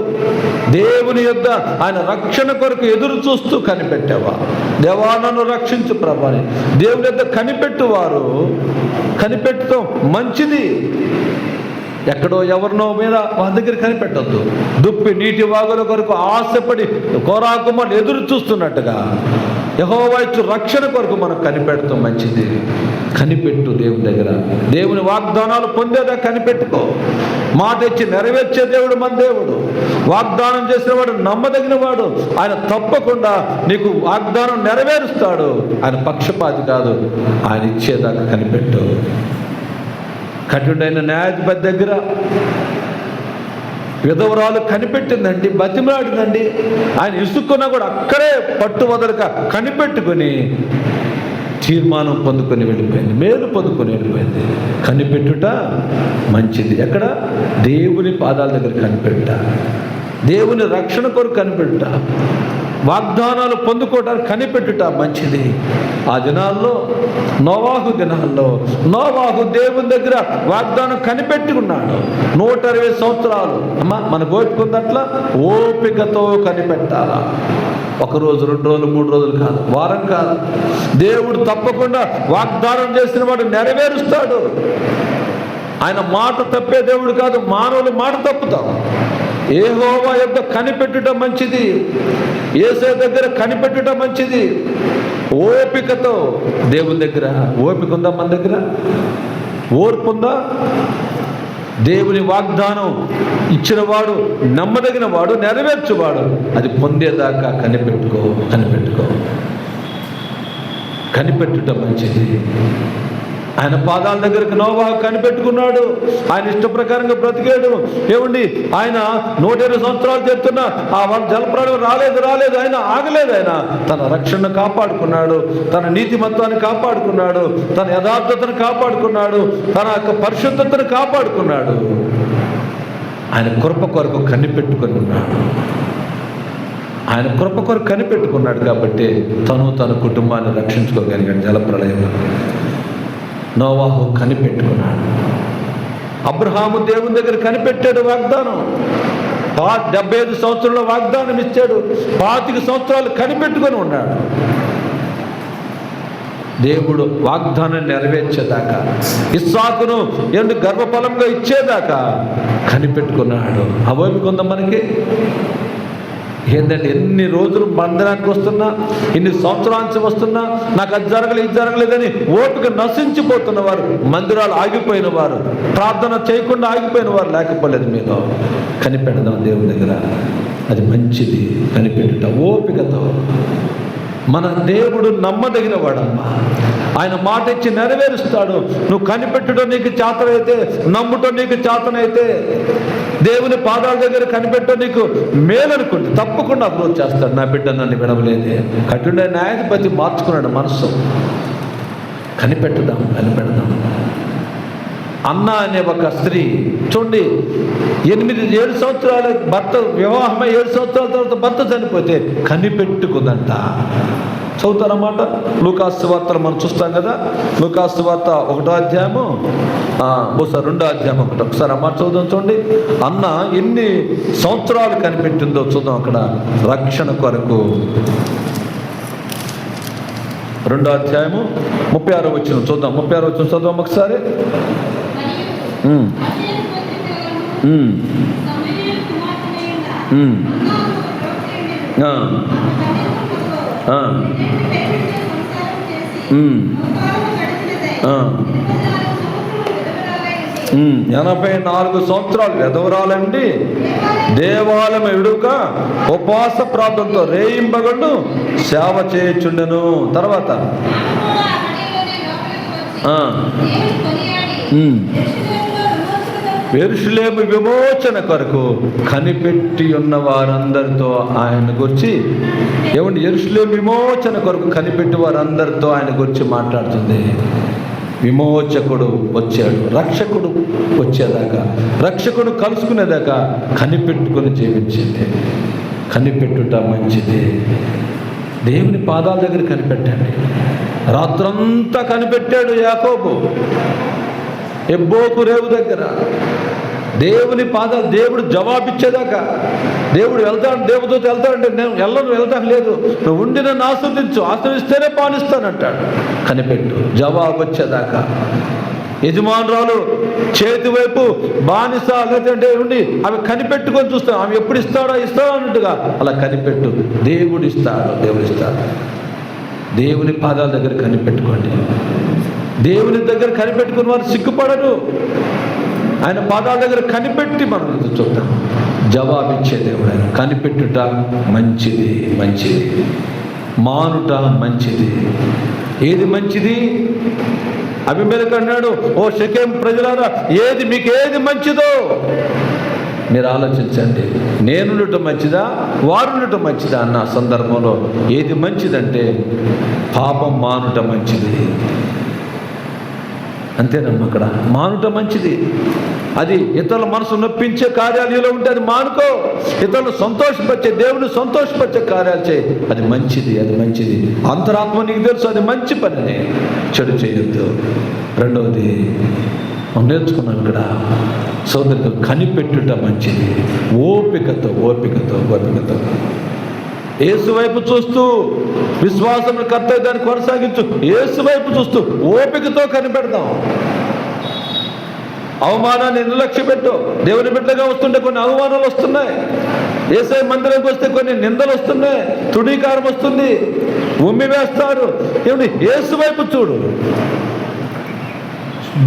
దేవుని యొద్ద. ఆయన రక్షణ కొరకు ఎదురు చూస్తూ కనిపెట్టేవా, దేవా నన్ను రక్షించు ప్రభా అని దేవుని యొద్ద కనిపెట్టువారు కనిపెట్టడం మంచిది. ఎక్కడో ఎవరినో మీద వాళ్ళ దగ్గర కనిపెట్టద్దు. దుప్పి నీటి వాగుల కొరకు ఆశపడి కోరాకుమారు ఎదురు చూస్తున్నట్టుగా యెహోవా ఇచ్చు రక్షణ కొరకు మనం కనిపెడతాం మంచిది. కనిపెట్టు దేవుని దగ్గర. దేవుని వాగ్దానాలు పొందేదా కనిపెట్టుకో. మాట ఇచ్చి నెరవేర్చే దేవుడు మన దేవుడు. వాగ్దానం చేసిన వాడు నమ్మదగిన వాడు. ఆయన తప్పకుండా నీకు వాగ్దానం నెరవేరుస్తాడు. ఆయన పక్షపాతి కాదు. ఆయన ఇచ్చేదాకా కనిపెట్టు. కఠినైన న్యాయాధిపతి దగ్గర విధవరాలు కనిపెట్టిందండి, బతిమలాడిందండి. ఆయన ఇసుక్కున్నా కూడా అక్కడే పట్టు వదలక కనిపెట్టుకుని తీర్మానం పొందుకొని వెళ్ళిపోయింది, మేలు పొందుకొని వెళ్ళిపోయింది. కనిపెట్టుట మంచిది. ఎక్కడ? దేవుని పాదాల దగ్గర కనిపెట్టుట, దేవుని రక్షణ కొరకు కనిపెట్టుట, వాగ్దానాలు పొందుకోవడానికి కనిపెట్టుట మంచిది. ఆ దినాల్లో, నోవాహు దినాల్లో, నోవాహు దేవుని దగ్గర వాగ్దానం కనిపెట్టుకున్నాడు. 120 సంవత్సరాలు. అమ్మా మనకు ఓపికందట్లా ఓపికతో కనిపెట్టాలా. 1 రోజు, 2 రోజులు, 3 రోజులు కాదు, వారం కాదు. దేవుడు తప్పకుండా వాగ్దానం చేసిన వాడు నెరవేరుస్తాడు. ఆయన మాట తప్పే దేవుడు కాదు, మానవులు మాట తప్పుతాం. యెహోవా యొద్ద కనిపెట్టుట మంచిది. యేసే దగ్గర కనిపెట్టుట మంచిది. ఓపికతో దేవుని దగ్గర. ఓపిక ఉందా మన దగ్గర? ఓర్పు ఉందా? దేవుని వాగ్దానం ఇచ్చినవాడు నమ్మదగిన వాడు, నెరవేర్చువాడు. అది పొందేదాకా కనిపెట్టుకో. కనిపెట్టుట మంచిది. ఆయన పాదాల దగ్గరకు నోవాహు కనిపెట్టుకున్నాడు. ఆయన ఇష్ట ప్రకారంగా బ్రతికాడు. ఏమండి, ఆయన 120 సంవత్సరాలు చెప్తున్నా ఆ వాళ్ళ జలప్రాణం రాలేదు. ఆయన ఆగలేదు. ఆయన తన రక్షణను కాపాడుకున్నాడు, తన నీతిమత్వాన్ని కాపాడుకున్నాడు, తన యథార్థతను కాపాడుకున్నాడు, తన యొక్క పరిశుద్ధతను కాపాడుకున్నాడు. ఆయన కృప కొరకు కనిపెట్టుకుని ఉన్నాడు. ఆయన కృప కొరకు కనిపెట్టుకున్నాడు కాబట్టి తన కుటుంబాన్ని రక్షించుకోగలిగాడు జలప్రళయంలో. నోవాహు కనిపెట్టుకున్నాడు. అబ్రహాము దేవుని దగ్గర కనిపెట్టాడు వాగ్దానం. 75 సంవత్సరంలో వాగ్దానం ఇచ్చాడు. 25 సంవత్సరాలు కనిపెట్టుకొని ఉన్నాడు. దేవుడు వాగ్దానం నెరవేర్చేదాకా, ఇస్సాకును గర్భఫలంగా ఇచ్చేదాకా కనిపెట్టుకున్నాడు. ఆ ఓపిక ఉందా మనకి? ఏంటంటే ఎన్ని రోజులు మందిరానికి వస్తున్నా, ఇన్ని సంవత్సరానికి వస్తున్నా, నాకు అది జరగలేదు ఇది జరగలేదని ఓపిక నశించిపోతున్న వారు, మందిరాలు ఆగిపోయిన వారు, ప్రార్థన చేయకుండా ఆగిపోయిన వారు లేకపోలేదు. మీలో కనిపెడదాం దేవుని దగ్గర. అది మంచిది. కనిపెట్టుట ఓపికతో. మన దేవుడు నమ్మదగిన వాడమ్మా. ఆయన మాట ఇచ్చి నెరవేరుస్తాడు. నువ్వు కనిపెట్టడం నీకు చేతనైతే, నమ్ముటం నీకు చేతనైతే, దేవుని పాదాల దగ్గర కనిపెట్టడం నీకు మేలనుకుంటే తప్పకుండా అప్రోచ్ చేస్తాడు. నా బిడ్డ నన్ను వినవలేదే. కఠిన న్యాయాధిపతి మార్చుకున్నాడు మనసు. కనిపెడదాం. అన్న అనే ఒక స్త్రీ చూడండి, 7 సంవత్సరాల భర్త వివాహమై 7 సంవత్సరాల తర్వాత భర్త చనిపోతే కనిపెట్టుకుందంట. చదువుతారన్నమాట. లూకాసు సువార్తలు మనం చూస్తాం కదా. లూకాసు సువార్త 1వ అధ్యాయము, బహుశా 2వ అధ్యాయం ఒకసారి అన్నమాట చదువుదాం. చూడండి, అన్న ఎన్ని సంవత్సరాలు కనిపెట్టిందో చూద్దాం. అక్కడ రక్షణ కొరకు 2వ అధ్యాయము 36వ వచనం చూద్దాం. 36వ వచనం చదువుదాం ఒకసారి. ఎనభై 84 సంవత్సరాలు విధవరాలండి, దేవాలయం ఎడుక ఉపవాస ప్రార్థనతో రేయింబగళ్ళు సేవ చేయుచుండెను. తర్వాత యెరూషలేము విమోచన కొరకు కనిపెట్టి ఉన్న వారందరితో ఆయన గురించి యెరూషలేము విమోచన కొరకు కనిపెట్టి వారందరితో ఆయన గురించి మాట్లాడుతుంది. విమోచకుడు వచ్చాడు, రక్షకుడు వచ్చేదాకా, రక్షకుడు కలుసుకునేదాకా కనిపెట్టుకుని జీవించింది. కనిపెట్టుట మంచిది. దేవుని పాదాల దగ్గర కనిపెట్టండి. రాత్రంతా కనిపెట్టాడు యాకోబు ఎబ్బోకు రేవు దగ్గర. దేవుని పాదాలు, దేవుడు జవాబిచ్చేదాకా. దేవుడు వెళ్తాడు, దేవుడితో వెళ్తాడంటే నేను వెళ్తాను లేదు, నువ్వు ఉండి నన్ను ఆశ్రయిస్తేనే పాలిస్తానంటాడు. కనిపెట్టు, జవాబు వచ్చేదాకా. యజమానురాలు చేతి వైపు బానిస లేదంటే ఉండి ఆమె కనిపెట్టుకొని చూస్తాం. ఆమె ఎప్పుడు ఇస్తాడో అన్నట్టుగా అలా కనిపెట్టు. దేవుడు ఇస్తాడు. దేవుని పాదాల దగ్గర కనిపెట్టుకోండి. దేవుని దగ్గర కనిపెట్టుకుని వారు సిగ్గుపడరు. ఆయన పాదాల దగ్గర కనిపెట్టి మనం చూద్దాం. జవాబిచ్చే దేవుడు ఆయన. కనిపెట్టుట మంచిది. మానుట మంచిది. ఏది మంచిది? అబీమెలెకు అన్నాడు, ఓ షెకెం ప్రజలారా, మీకేది మంచిదో మీరు ఆలోచించండి. నేనుండటం మంచిదా, వారుండటం మంచిదా అన్న సందర్భంలో ఏది మంచిదంటే పాపం మానుట మంచిది. అంతేనమ్మా. అక్కడ మానుట మంచిది. అది ఇతరుల మనసు నొప్పించే కార్యాలయంలో ఉంటే అది మానుకో. ఇతరులు సంతోషపరిచే, దేవుని సంతోషపరిచే కార్యాలు చేయి. అది మంచిది. అంతరాత్మ నీకు తెలుసు, అది మంచి పనిని. చెడు చేయొద్దు. రెండవది మనం నేర్చుకున్నాం ఇక్కడ, సోదరుడు కనిపెట్టుట మంచిది. ఓపికతో యేసు వైపు చూస్తూ, విశ్వాసం కర్త దాన్ని కొనసాగించు. యేసు వైపు చూస్తూ ఓపికతో కనిపెడదాం. అవమానాన్ని నిర్లక్ష్య పెట్టు. దేవుని బిడ్డగా వస్తుంటే కొన్ని అవమానాలు వస్తున్నాయి. యేసయ్య మందిరంకి వస్తే కొన్ని నిందలు వస్తున్నాయి, తృణీకారం వస్తుంది, ఉమ్మి వేస్తారు. యేసు వైపు చూడు.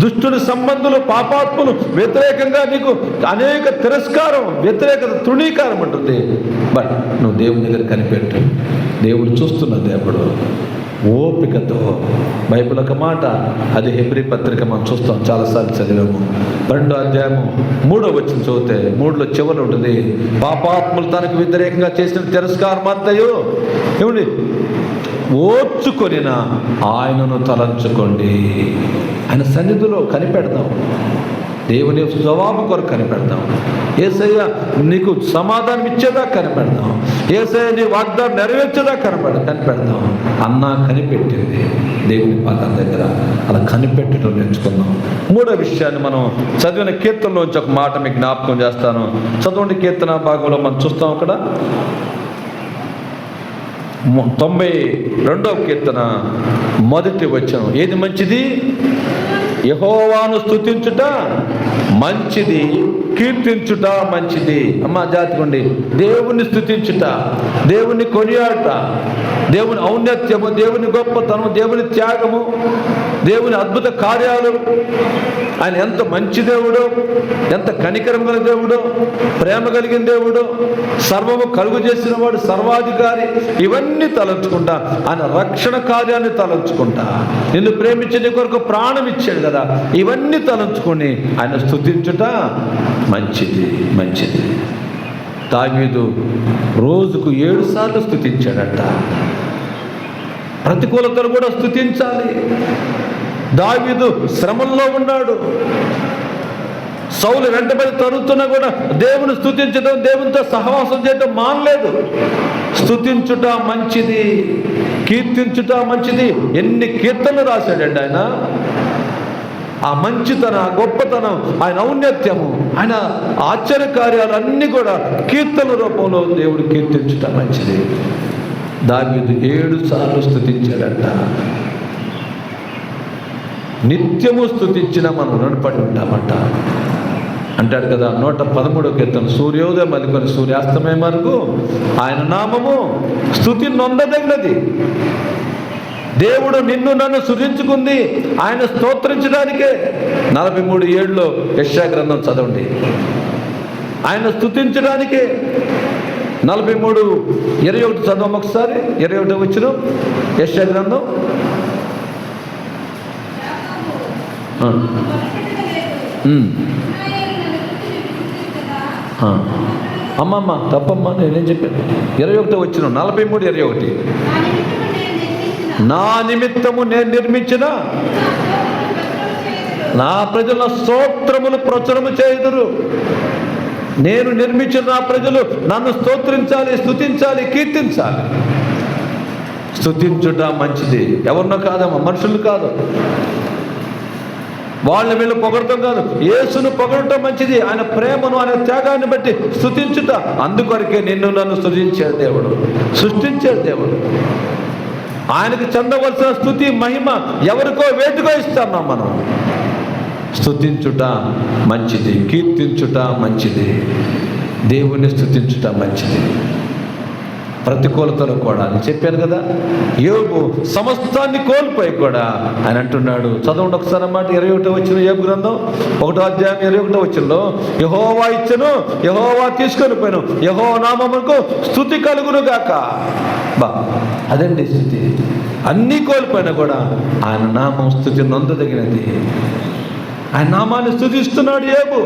దుష్టుని సంబంధులు, పాపాత్ములు వ్యతిరేకంగా నీకు అనేక తిరస్కారం, వ్యతిరేకత, తృణీకారం ఉంటుంది. బట్ నువ్వు దేవుని దగ్గర కనిపెట్టు. దేవుడు చూస్తున్న దేవుడు. ఓపికతో. బైబిల్ ఒక మాట, అది హెబ్రీ పత్రిక మనం చూస్తాం, చాలాసార్లు చదివాము. 2వ అధ్యాయము 3వ వచనం చదివితే 3లో చివరి ఉంటుంది, పాపాత్ములు తనకు వ్యతిరేకంగా చేసిన తిరస్కారం అంతయు ఓర్చుకొనిన ఆయనను తలంచుకోండి. ఆయన సన్నిధిలో కనిపెడదాం. దేవుని జవాబు కొరకు కనిపెడదాం. యేసయ్య నీకు సమాధానం ఇచ్చేదా కనిపెడదాం. యేసయ్య నీ వాగ్దానం నెరవేర్చేదా కనిపెడదాం. అన్నా కనిపెట్టింది దేవుని పాదాల దగ్గర. అలా కనిపెట్టడం నేర్చుకుందాం. 3వ విషయాన్ని మనం చదివిన కీర్తనలోంచి ఒక మాట మీకు జ్ఞాపకం చేస్తాను. చదవండి. కీర్తన భాగంలో మనం చూస్తాం. అక్కడ 92వ కీర్తన మొదటి వచనం. ఏది మంచిది? యెహోవాను స్తుతించుట మంచిది, కీర్తించుట మంచిది. అమ్మ జాతికోండి, దేవుని స్తుతించుట, దేవుని కొనియాడుట, దేవుని ఔన్నత్యము, దేవుని గొప్పతనం, దేవుని త్యాగము, దేవుని అద్భుత కార్యాలు, ఆయన ఎంత మంచి దేవుడు, ఎంత కనికరం గల దేవుడు, ప్రేమ కలిగిన దేవుడు, సర్వము కలుగు చేసిన వాడు, సర్వాధికారి, ఇవన్నీ తలంచుకుంటా, ఆయన రక్షణ కార్యాన్ని తలంచుకుంటా, నిన్ను ప్రేమించి నీ కొరకు ప్రాణం ఇచ్చాడు కదా, ఇవన్నీ తలంచుకొని ఆయన స్తుతించుట మంచిది మంచిది. దావీదు రోజుకు 7 సార్లు స్తుతించాడట. ప్రతికూలతలు కూడా స్తుతించాలి. దావీదు శ్రమల్లో ఉన్నాడు, సౌలు వెంటబడి తరుగుతున్నా కూడా దేవుని స్తుతించడం, దేవునితో సహవాసం చేయడం మానలేదు. స్తుతించుట మంచిది, కీర్తించుట మంచిది. ఎన్ని కీర్తనలు రాశాడండి ఆయన. ఆ మంచితనం, ఆ గొప్పతనం, ఆయన ఔన్నత్యము, ఆయన ఆశ్చర్య కార్యాలు అన్నీ కూడా కీర్తన రూపంలో దేవుడు కీర్తించుట మంచిది. దావీదు 7 సార్లు స్తుతించాడంట. నిత్యము స్తుతించిన మనం రుణపడి ఉంటామంట. అంటాడు కదా 113వ కీర్తన, సూర్యోదయం మొదలుకొని సూర్యాస్తమయం వరకు ఆయన నామము స్తుతి నొందదగినది. దేవుడు నిన్ను నన్ను సృజించుకుంది ఆయన స్తోత్రించడానికే. 43:7 యెషయా గ్రంథం చదవండి. ఆయన స్తుతించడానికే. 43:21 చదవం ఒకసారి. 21 వచనం యెషయా గ్రంథం. అమ్మమ్మ తప్పమ్మ, నేనేం చెప్పాను? 21 వచనం, 43:21. నా నిమిత్తము నేను నిర్మించిన నా ప్రజల స్తోత్రములు ప్రచురము చేయుదురు. నేను నిర్మించిన నా ప్రజలు నన్ను స్తోత్రించాలి, స్తుతించాలి, కీర్తించాలి. స్తుతించుట మంచిది. ఎవరినో కాదమ్మా, మనుషులు కాదు, వాళ్ళ వీళ్ళు పొగడటం కాదు, యేసును పొగడటం మంచిది. ఆయన ప్రేమను, ఆయన త్యాగాన్ని బట్టి స్తుతించుట. అందుకొరకే నిన్ను నన్ను సృజించాడు దేవుడు, సృష్టించాడు దేవుడు. ఆయనకు చెందవలసిన స్తుతి, మహిమ ఎవరికో వేటుకో ఇస్తున్నాం మనం. స్తుతించుట మంచిది, కీర్తించుట మంచిది, దేవుని స్తుతించుట మంచిది. ప్రతికూలతలు కూడా నేను చెప్పాను కదా, యోబు సమస్తాన్ని కోల్పోయి కూడా ఆయన అంటున్నాడు. చదవండి ఒకసారి అన్నమాట. 21 వచ్చిన యోబు గ్రంథం 1వ అధ్యాయం 21 వచ్చినలో, యెహోవా ఇచ్చెను, యెహోవా తీసుకొని పోయాను, యెహోవా నామమునకు స్తుతి కలుగును గాక. అదండి స్థితి. అన్నీ కోల్పోయినా కూడా ఆయన నామం స్తుతి నొందదగినది. ఆయన నామాన్ని స్తుతిస్తున్నాడు యోబు,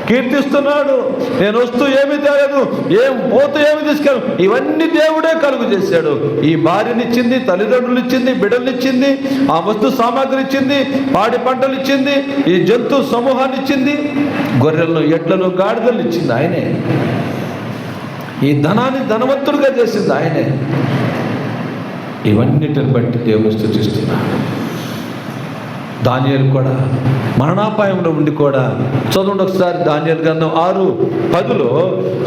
కీర్తిస్తున్నాడు. నేను వస్తూ ఏమీ తేలేదు, ఏం పోతూ ఏమి తీసుకెళ్ళి, ఇవన్నీ దేవుడే కలుగు చేశాడు. ఈ భార్యనిచ్చింది, తల్లిదండ్రులు ఇచ్చింది, బిడ్డలు ఇచ్చింది, ఆ వస్తు సామాగ్రి ఇచ్చింది, పాడి పంటలు ఇచ్చింది, ఈ జంతు సమూహాన్ని ఇచ్చింది, గొర్రెలను, ఎడ్లను, గాడిదలు ఇచ్చింది ఆయనే. ఈ ధనాన్ని ధనవంతుడిగా చేసింది ఆయనే. ఇవన్నిటిని బట్టి దేవుని స్తుతిస్తున్నాడు. దానియేలు కూడా మరణాపాయంలో ఉండి కూడా, చదవండి ఒకసారి దానియేలు గ్రంథం 6:10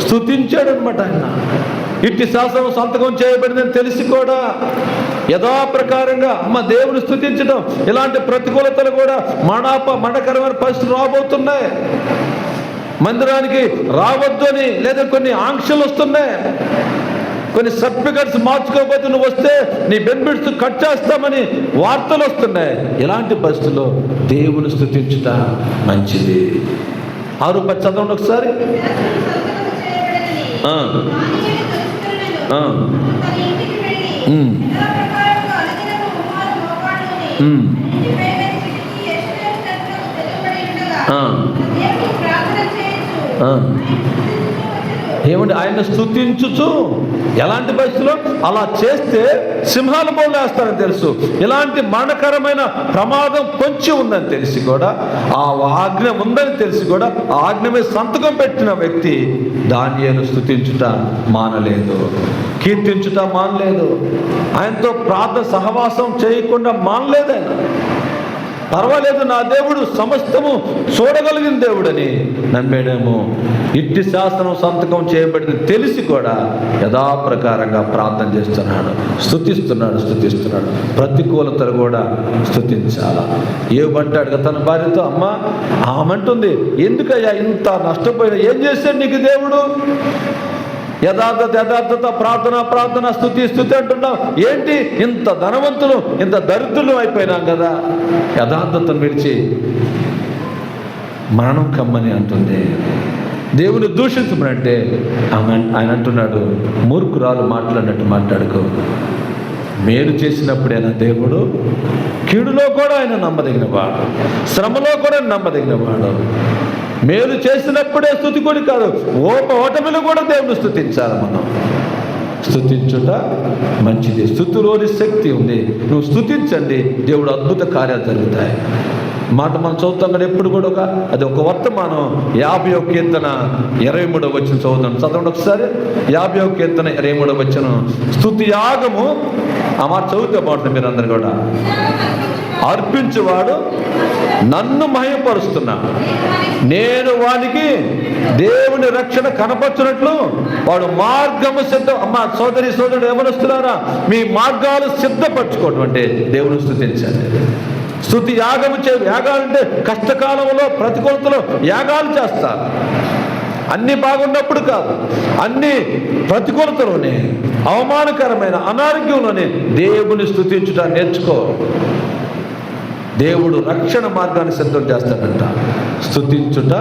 స్తుతించాడు అనమాట. ఆయన ఇట్టి శాసనం సంతకం చేయబడిందని తెలిసి కూడా యథాప్రకారంగా దేవుని స్తుతించడం. ఇలాంటి ప్రతికూలతలు కూడా మరణకరమైన పరిస్థితులు రాబోతున్నాయి. మందిరానికి రావద్దు అని లేదా కొన్ని ఆంక్షలు వస్తున్నాయి, కొన్ని సర్టిఫికెట్స్ మార్చుకోకపోతే నువ్వు వస్తే నీ బెనిఫిట్స్ కట్ చేస్తామని వార్తలు వస్తున్నాయి. ఇలాంటి పరిస్థితుల్లో దేవుని స్తుతించుట మంచిది. 6:10 చదవండి ఒకసారి. ఏమండి, ఆయన స్తుతించుచు ఎలాంటి పరిస్థితుల్లో అలా చేస్తే సింహాల బోన్లు వేస్తారని తెలుసు. ఇలాంటి మరణకరమైన ప్రమాదం పొంచి ఉందని తెలిసి కూడా, ఆ ఆజ్ఞ ఉందని తెలిసి కూడా ఆ ఆజ్ఞ మీద సంతకం పెట్టిన వ్యక్తి దానియేలు స్తుతించుట మానలేదు, కీర్తించుట మానలేదు, ఆయనతో ప్రార్థన సహవాసం చేయకుండా మానలేదు. ఆయన పర్వాలేదు, నా దేవుడు సమస్తము చూడగలిగిన దేవుడని నమ్మేడేమో. ఇట్టి శాస్త్రం సంతకం చేయబడింది తెలిసి కూడా యథాప్రకారంగా ప్రార్థన చేస్తున్నాడు, స్తుతిస్తున్నాడు. ప్రతికూలతలు కూడా స్తుతించాలా. ఏమంటాడు కదా తన భార్యతో, అమ్మ ఆమంటుంది, ఎందుకయ్యా ఇంత నష్టపోయినా ఏం చేశాడు నీకు దేవుడు? యథార్థత ప్రార్థన స్తుతి అంటున్నావు ఏంటి? ఇంత ధనవంతులు ఇంత దరిద్రులు అయిపోయినాం కదా. యథార్థతను విడిచి మరణం కమ్మని అంటుంది. దేవుని దూషించమనంటే ఆయన అంటున్నాడు, మూర్ఖురాలు మాట్లాడినట్టు మాట్లాడుకో. మేలు చేసినప్పుడైనా దేవుడు, కీడులో కూడా ఆయన నమ్మదగిన వాడు, శ్రమలో కూడా నమ్మదగిన వాడు. మేలు చేసినప్పుడే స్తుతికుడి కాదు, ఓటమిలో కూడా దేవుని స్తుతించాలి. మనం స్తుతించుట మంచిది, స్తుతిలోని శక్తి ఉంది. నువ్వు స్తుతించండి, దేవుడు అద్భుత కార్యాలు జరుగుతాయి. మాట మనం చదువుతాం కదా ఎప్పుడు కూడా అది ఒక వర్తమానం. 50వ కీర్తన 23వ వచనం చదవండి ఒకసారి. 50వ కీర్తన 23వ వచనం, స్తుతి యాగము. ఆ మాట చదివితే బాగుంటుంది. మీరు అందరు కూడా, అర్పించువాడు నన్ను మహిమపరుస్తున్నా, నేను వానికి దేవుని రక్షణ కనపరచున్నట్లు వాడు మార్గము సిద్ధం. అమ్మ సోదరుడు ఏమనొస్తున్నారా? మీ మార్గాలు సిద్ధపరచుకోవటం అంటే దేవుని స్తుతించండి. స్తుతి యాగము యాగాలంటే కష్టకాలంలో ప్రతికూలతలో యాగాలు చేస్తారు. అన్నీ బాగున్నప్పుడు కాదు, అన్ని ప్రతికూలతలోనే, అవమానకరమైన అనారోగ్యంలోనే దేవుని స్తుతించుట నేర్చుకో. దేవుడు రక్షణ మార్గాన్ని సిద్ధం చేస్తాడంట. స్తుతించుట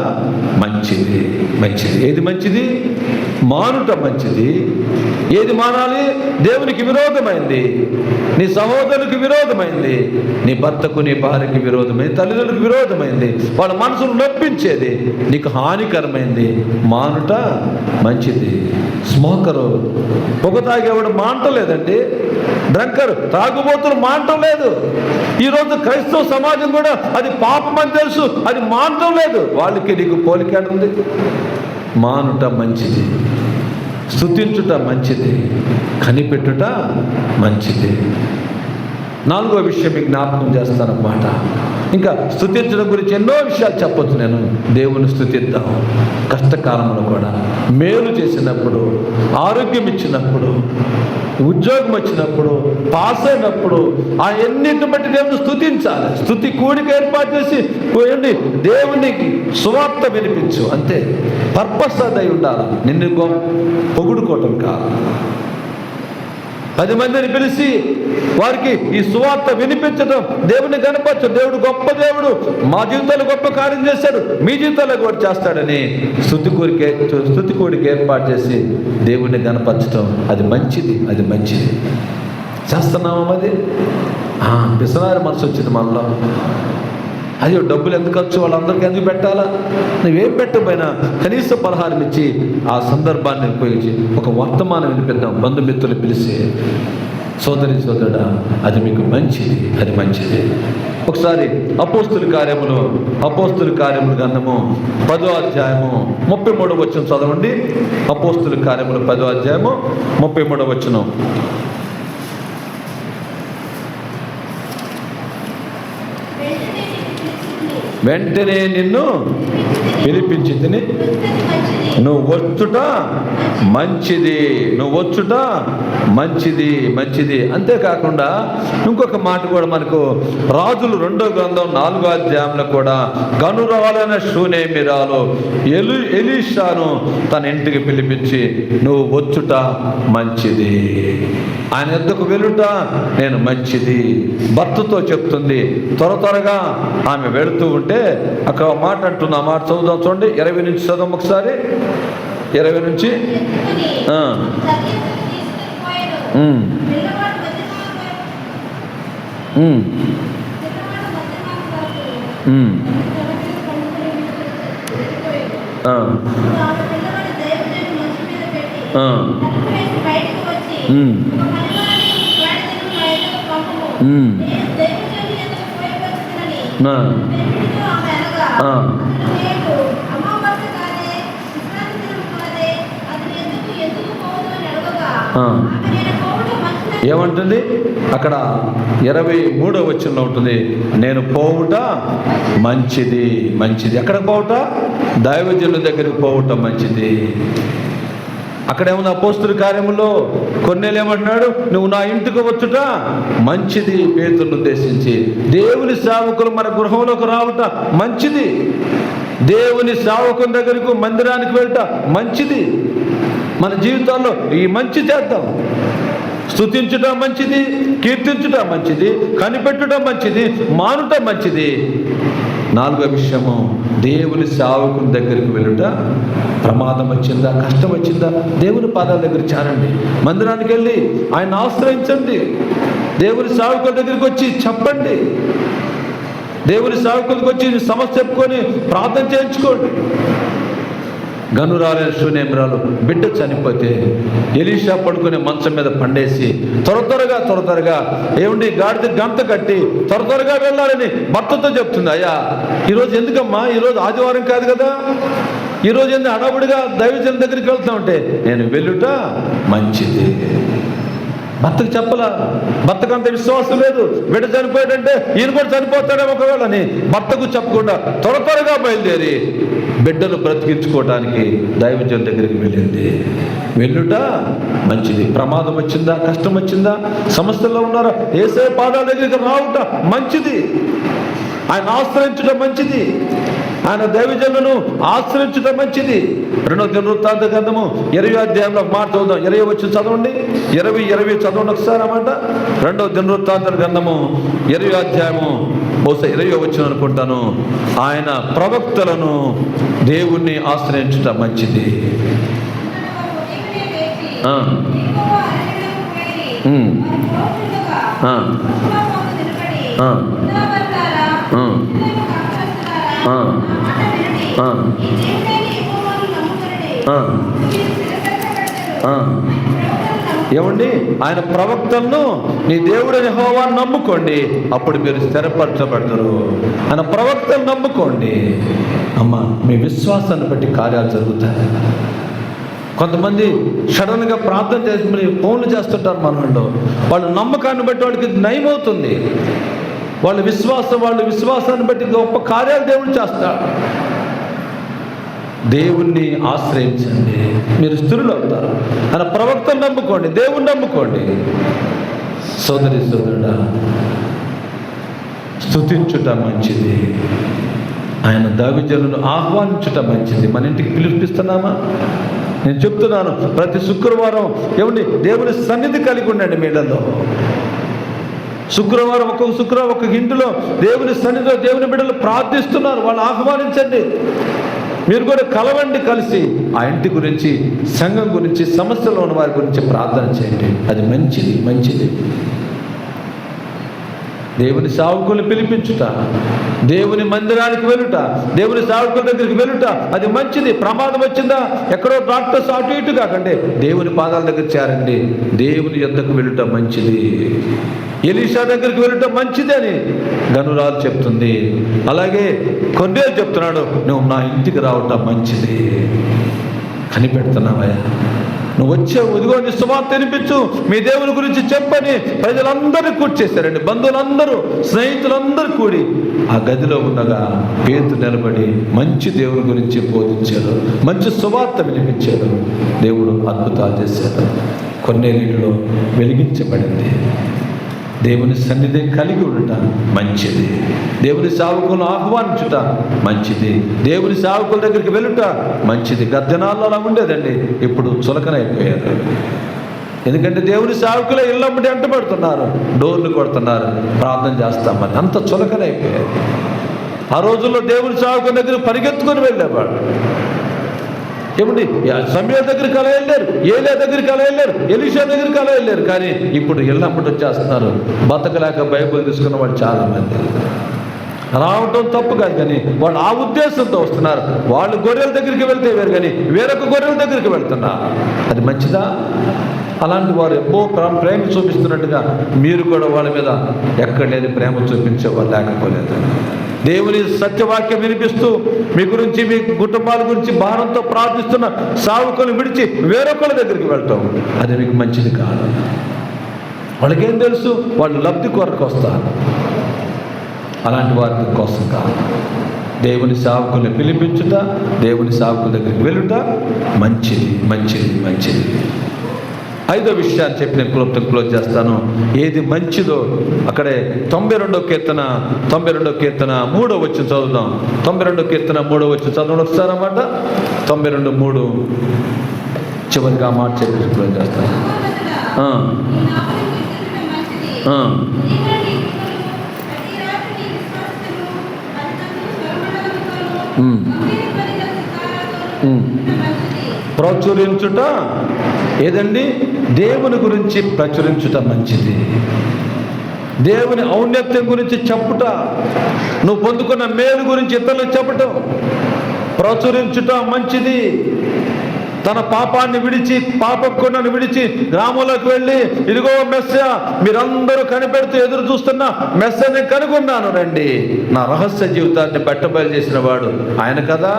మంచిది. ఏది మంచిది? మానుట మంచిది. ఏది మానాలి? దేవునికి విరోధమైంది, నీ సహోదరునికి విరోధమైంది, నీ భర్తకు నీ భార్యకి విరోధమైంది, తల్లిదండ్రులకు విరోధమైంది, వాళ్ళ మనసును నొప్పించేది, నీకు హానికరమైంది మానుట మంచిది. స్మోకరు, పొగ తాగేవాడు మానటం లేదండి. డ్రంకర్, తాగుబోతులు మానటం లేదు. ఈరోజు క్రైస్తవ సమాజం కూడా అది పాపం అని తెలుసు, అది మానటం లేదు. వాళ్ళకి నీకు పోలిక ఉంది. మానుట మంచిది, స్తుతించుట మంచిది, కనిపెట్టుట మంచిది. 4వ విషయం మీకు జ్ఞాపకం చేస్తానన్నమాట. ఇంకా స్తుతించడం గురించి ఎన్నో విషయాలు చెప్పొచ్చు నేను. దేవుని స్తుతిద్దాం. కష్టకాలంలో కూడా, మేలు చేసినప్పుడు, ఆరోగ్యం ఇచ్చినప్పుడు, ఉద్యోగం వచ్చినప్పుడు, పాస్ అయినప్పుడు, ఆ ఎన్నిటిని బట్టి దేవుని స్తుతించాలి. స్తుతి కూడిక ఏర్పాటు చేసి పోయండి, దేవునికి సువార్త వినిపించు. అంతే. పర్పస్ అదై ఉండాలి. నిన్ను పొగుడుకోవటం కాదు. 10 మందిని పిలిచి వారికి ఈ సువార్త వినిపించడం, దేవుని కనపరచు. దేవుడు గొప్ప దేవుడు, మా జీవితాలు గొప్ప కార్యం చేశాడు, మీ జీవితాల్లో కూడా చేస్తాడని స్తుతి కోడికి ఏర్పాటు చేసి దేవుడిని కనపరచడం, అది మంచిది. చేస్తున్నాము. అది పిసనారి మనసు వచ్చింది మనలో. అయ్యో డబ్బులు ఎందుకు ఖర్చు, వాళ్ళందరికీ ఎందుకు పెట్టాలా? నువ్వేం పెట్టకపోయినా కనీసం పలహారం ఇచ్చి ఆ సందర్భాన్ని ఉపయోగించి ఒక వర్తమానం వినిపిద్దాం. బంధుమిత్రులు పిలిచి, సోదరుడా అది మీకు మంచిది. ఒకసారి అపోస్తుల కార్యములు గ్రంథము 10వ అధ్యాయము 33వ వచనం చదవండి. అపోస్తుల కార్యములు 10వ అధ్యాయము 33వ వచనం. వెంటనే నిన్ను పిలిపించి తిని నువ్వు వచ్చుట మంచిది. అంతేకాకుండా ఇంకొక మాట కూడా మనకు రాజులు 2వ గ్రంథం 4వ అధ్యాయంలో కూడా, గనురాలైన షూనేమిరాలు ఎలీషాను తన ఇంటికి పిలిపించి నువ్వు వచ్చుట మంచిది, ఆయన ఎద్దకు వెళ్ళుట నేను మంచిది భర్తతో చెప్తుంది. త్వరగా ఆమె వెళుతూ ఉంటే అక్కడ మాట అంటున్నా, మాట చదువుదాం చూడండి. 20 నుంచి చదవం ఒకసారి. 20 నుంచి ఏమంటుంది అక్కడ 23వ వచనంలో ఉంటుంది, నేను పోవుట మంచిది. మంచిది ఎక్కడ పోవుట? దైవజనుల దగ్గరికి పోవుట మంచిది. అక్కడేమన్నా అపోస్తలుల కార్యములో కొన్నేళ్ళు ఏమంటున్నాడు, నువ్వు నా ఇంటికి వచ్చుట మంచిది. పేతురును ఉద్దేశించి దేవుని సేవకులు మన గృహంలోకి రావుట మంచిది. దేవుని సేవకుని దగ్గరకు మందిరానికి వెళ్ళట మంచిది. మన జీవితాల్లో ఈ మంచి చేద్దాం. స్తుతించుట మంచిది, కీర్తించుట మంచిది, కనిపెట్టుట మంచిది, మానుట మంచిది. 4వ విషయము, దేవుని సేవకుని దగ్గరికి వెళ్ళుట. ప్రమాదం వచ్చిందా, కష్టం వచ్చిందా, దేవుని పాదాల దగ్గర చేరండి. మందిరానికి వెళ్ళి ఆయన ఆశ్రయించండి. దేవుని సేవకుల దగ్గరికి వచ్చి చెప్పండి. దేవుని సేవకులకు వచ్చి సమస్య చెప్పుకొని ప్రార్థన చేయించుకోండి. గనురాలైన శూనేమిరాలు బిడ్డ చనిపోతే ఎలీషా పడుకునే మంచం మీద పండేసి త్వరగా ఏమండి గాడిద గంత కట్టి త్వరగా వెళ్ళాలని భర్తతో చెప్తుంది. అయ్యా ఈరోజు ఎందుకమ్మా, ఈరోజు ఆదివారం కాదు కదా, ఈరోజు ఎందుకు హడావుడిగా దైవజనం దగ్గరికి వెళ్తా ఉంటే, నేను వెళ్ళుట మంచిది. భర్తకు చెప్పలా. భర్తకు అంత విశ్వాసం లేదు. బిడ్డ చనిపోయాడంటే ఈయన కూడా చనిపోతాడేమో ఒకవేళ అని భర్తకు చెప్పకుండా త్వరగా బయలుదేరి బిడ్డను బ్రతికించుకోవడానికి దైవజనం దగ్గరికి వెళ్ళింది. వెళ్ళుట మంచిది. ప్రమాదం వచ్చిందా, కష్టం వచ్చిందా, సమస్యల్లో ఉన్నారా, యేసయ్య పాదాల దగ్గరికి రావుట మంచిది. ఆయన ఆశ్రయించడం మంచిది. ఆయన దైవజనులను ఆశ్రయించడం మంచిది. 2వ దినవృత్తాంత గ్రంథము 20వ అధ్యాయంలో ఒక మాట చదువుదాం. 20 వచ్చి చదవండి. 20 చదవండి ఒకసారి అన్నమాట. 2వ దినవృత్తాంత గ్రంథము 20వ అధ్యాయము బహుశా 20వ వచనం అనుకుంటాను. ఆయన ప్రవక్తలను దేవుణ్ణి ఆశ్రయించడం మంచిది. ఏమండి, ఆయన ప్రవక్తలను నీ దేవుడు యెహోవాను నమ్ముకోండి, అప్పుడు మీరు స్థిరపరచబడతారు. ఆయన ప్రవక్తలను నమ్ముకోండి. అమ్మ, మీ విశ్వాసాన్ని బట్టి కార్యాలు జరుగుతాయి. కొంతమంది సడన్గా ప్రార్థన చేసి ఫోన్లు చేస్తుంటారు మనలో. వాళ్ళ నమ్మకాన్ని బట్టి వాళ్ళకి నయమవుతుంది. వాళ్ళ విశ్వాసాన్ని బట్టి గొప్ప కార్యాలు దేవుడు చేస్తాడు. దేవుణ్ణి ఆశ్రయించండి, మీరు స్థిరులు అవుతారు. ఆయన ప్రవక్తను నమ్ముకోండి, దేవుణ్ణి నమ్ముకోండి. సోదరుడా, స్తుతించుట మంచిది. ఆయన దైవజనులను ఆహ్వానించుట మంచిది. మన ఇంటికి పిలిపిస్తున్నామా? నేను చెప్తున్నాను, ప్రతి శుక్రవారం ఏమండి దేవుని సన్నిధి కలిగి ఉండండి. మీళ్ళలో శుక్రవారం ఒక్కొక్క ఇంటిలో దేవుని సన్నిధిలో దేవుని బిడ్డలు ప్రార్థిస్తున్నారు. వాళ్ళు ఆహ్వానించండి. మీరు కూడా కలవండి, కలిసి ఆ ఇంటి గురించి, సంఘం గురించి, సమస్యలో ఉన్న వారి గురించి ప్రార్థన చేయండి. అది మంచిది. దేవుని సేవకులు పిలిపించుట, దేవుని మందిరానికి వెళ్ళుట, దేవుని సేవకుల దగ్గరికి వెళ్ళుట అది మంచిది. ప్రమాదం వచ్చిందా, ఎక్కడో డాక్టర్స్ అటు ఇటు కాకండి, దేవుని పాదాల దగ్గర చేరండి. దేవుని యొద్దకు వెళ్ళుట మంచిది. ఎలీషా దగ్గరికి వెళ్ళటం మంచిది అని గనురాలు చెప్తుంది. అలాగే కొన్నేళ్ళు చెప్తున్నాడు, నువ్వు నా ఇంటికి రావటం మంచిది. కనిపెడుతున్నావయ్యా, నువ్వు వచ్చావు, ఇదిగో నీ సువార్త వినిపించు, మీ దేవుని గురించి చెప్పని ప్రజలందరూ కూర్చేశారండి. బంధువులందరూ, స్నేహితులందరూ కూడి ఆ గదిలో ఉండగా పేతురు నిలబడి మంచి దేవుని గురించి బోధించాడు, మంచి సువార్త వినిపించాడు. దేవుడు అద్భుతాలు చేశాడు. కొన్నేళ్ళలో వెలిగించబడింది. దేవుని సన్నిధి కలిగి ఉండట మంచిది. దేవుని సేవకులను ఆహ్వానించుట మంచిది. దేవుని సేవకుల దగ్గరికి వెళ్ళుట మంచిది. గద్దెనాల్లో అలా ఉండేదండి, ఇప్పుడు చులకనైపోయారు. ఎందుకంటే దేవుని సేవకులే ఇళ్ళమ్మడి అంటబడుతున్నారు, డోర్లు కొడుతున్నారు, ప్రార్థన చేస్తామని. అంత చులకనైపోయారు. ఆ రోజుల్లో దేవుని సేవకుల దగ్గర పరిగెత్తుకొని వెళ్ళేవాడు. ఏమండి, సమూయేలు దగ్గరికి అలా వెళ్ళారు, ఏలియా దగ్గరికి అలా వెళ్ళారు, ఎలీషా దగ్గరికి అలా వెళ్ళారు. కానీ ఇప్పుడు ఇళ్ళమ్మటి వచ్చేస్తున్నారు. బతకలేక బైబిల్ తీసుకున్న వాళ్ళు చాలామంది. రావటం తప్పు కాదు, కానీ వాళ్ళు ఆ ఉద్దేశంతో వస్తున్నారు. వాళ్ళు గొర్రెల దగ్గరికి వెళ్తే వేరు, కానీ వేరొక గొర్రెల దగ్గరికి వెళ్తున్నారు. అది మంచిదా? అలాంటి వారు ఎప్పుడో ప్రేమ చూపిస్తున్నట్టుగా మీరు కూడా వాళ్ళ మీద ఎక్కడ లేని ప్రేమ చూపించే వాళ్ళు లేకపోలేదు. దేవుని సత్యవాక్యం వినిపిస్తూ మీ గురించి, మీ కుటుంబాల గురించి భారంతో ప్రార్థిస్తున్న సేవకులను విడిచి వేరొకళ్ళ దగ్గరికి వెళ్తాం, అది మీకు మంచిది కాదు. వాళ్ళకేం తెలుసు? వాళ్ళు లబ్ధి కొరకు వస్తారు. అలాంటి వారి కోసం కాదు. దేవుని సేవకుల్ని పిలిపించుట, దేవుని సేవకుల దగ్గరికి వెళ్ళుట మంచిది, మంచిది, మంచిది. 5వ విషయాన్ని చెప్పి నేను క్లోజ్ చేస్తాను. ఏది మంచిదో అక్కడే 92వ కీర్తన 3వ వచనం చదువుదాం. 92వ కీర్తన 3వ వచనం చదవడం ఒకసారి అన్నమాట. 92:3 చివరిగా మాట చెప్పి క్లోజ్ చేస్తాను. ప్రచురించుట ఏదండి? దేవుని గురించి ప్రచురించుట మంచిది. దేవుని ఔన్నత్యం గురించి చెప్పుట, నువ్వు పొందుకున్న మేలు గురించి ఇతరులకు చెప్పటం, ప్రచురించుట మంచిది. తన పాపాన్ని విడిచి, పాపకొండను విడిచి గ్రామంలోకి వెళ్ళి, ఇదిగో మెస్సా, మీరందరూ కనిపెడుతూ ఎదురు చూస్తున్న మెస్సాని కనుగొన్నాను, రండి, నా రహస్య జీవితాన్ని బట్టబయలు చేసిన వాడు ఆయన కదా,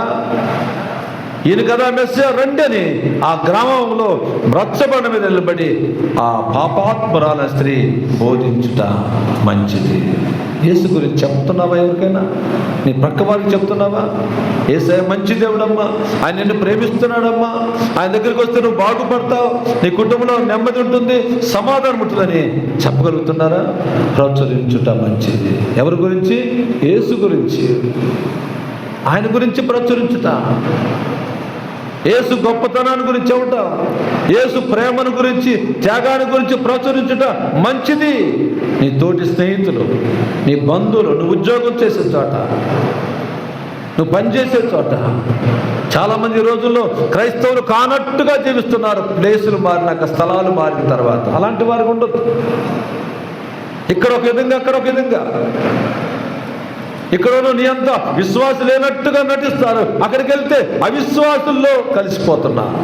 ఈయన కదా మెస్సా, రండి అని ఆ గ్రామంలో రచ్చబండ మీద నిలబడి ఆ పాపాత్మురాల స్త్రీ బోధించుట మంచిది. యేసు గురించి చెప్తున్నావా? ఎవరికైనా నీ ప్రక్క వారికి చెప్తున్నావా? యేసయ్య మంచి దేవుడమ్మా, ఆయన నిన్ను ప్రేమిస్తున్నాడమ్మా, ఆయన దగ్గరికి వస్తే నువ్వు బాగుపడతావు, నీ కుటుంబంలో నెమ్మది ఉంటుంది, సమాధానం ఉంటుందని చెప్పగలుగుతున్నారా? ప్రచురించుట మంచిది. ఎవరి గురించి? యేసు గురించి, ఆయన గురించి ప్రచురించుట, యేసు గొప్పతనాన్ని గురించి చెబుట, యేసు ప్రేమను గురించి, త్యాగాన్ని గురించి ప్రచురించుట మంచిది. నీ తోటి స్నేహితులు, నీ బంధువులు, నువ్వు ఉద్యోగం చేసే చోట, నువ్వు పనిచేసే చోట, చాలామంది ఈ రోజుల్లో క్రైస్తవులు కానట్టుగా జీవిస్తున్నారు. ప్లేసులు మారినాక, స్థలాలు మారిన తర్వాత. అలాంటి వారికి ఉండొద్దు. ఇక్కడ ఒక విధంగా, అక్కడ ఒక విధంగా. ఇక్కడ నీ అంతా విశ్వాసం లేనట్టుగా నటిస్తారు, అక్కడికి వెళ్తే అవిశ్వాసుల్లో కలిసిపోతున్నారు.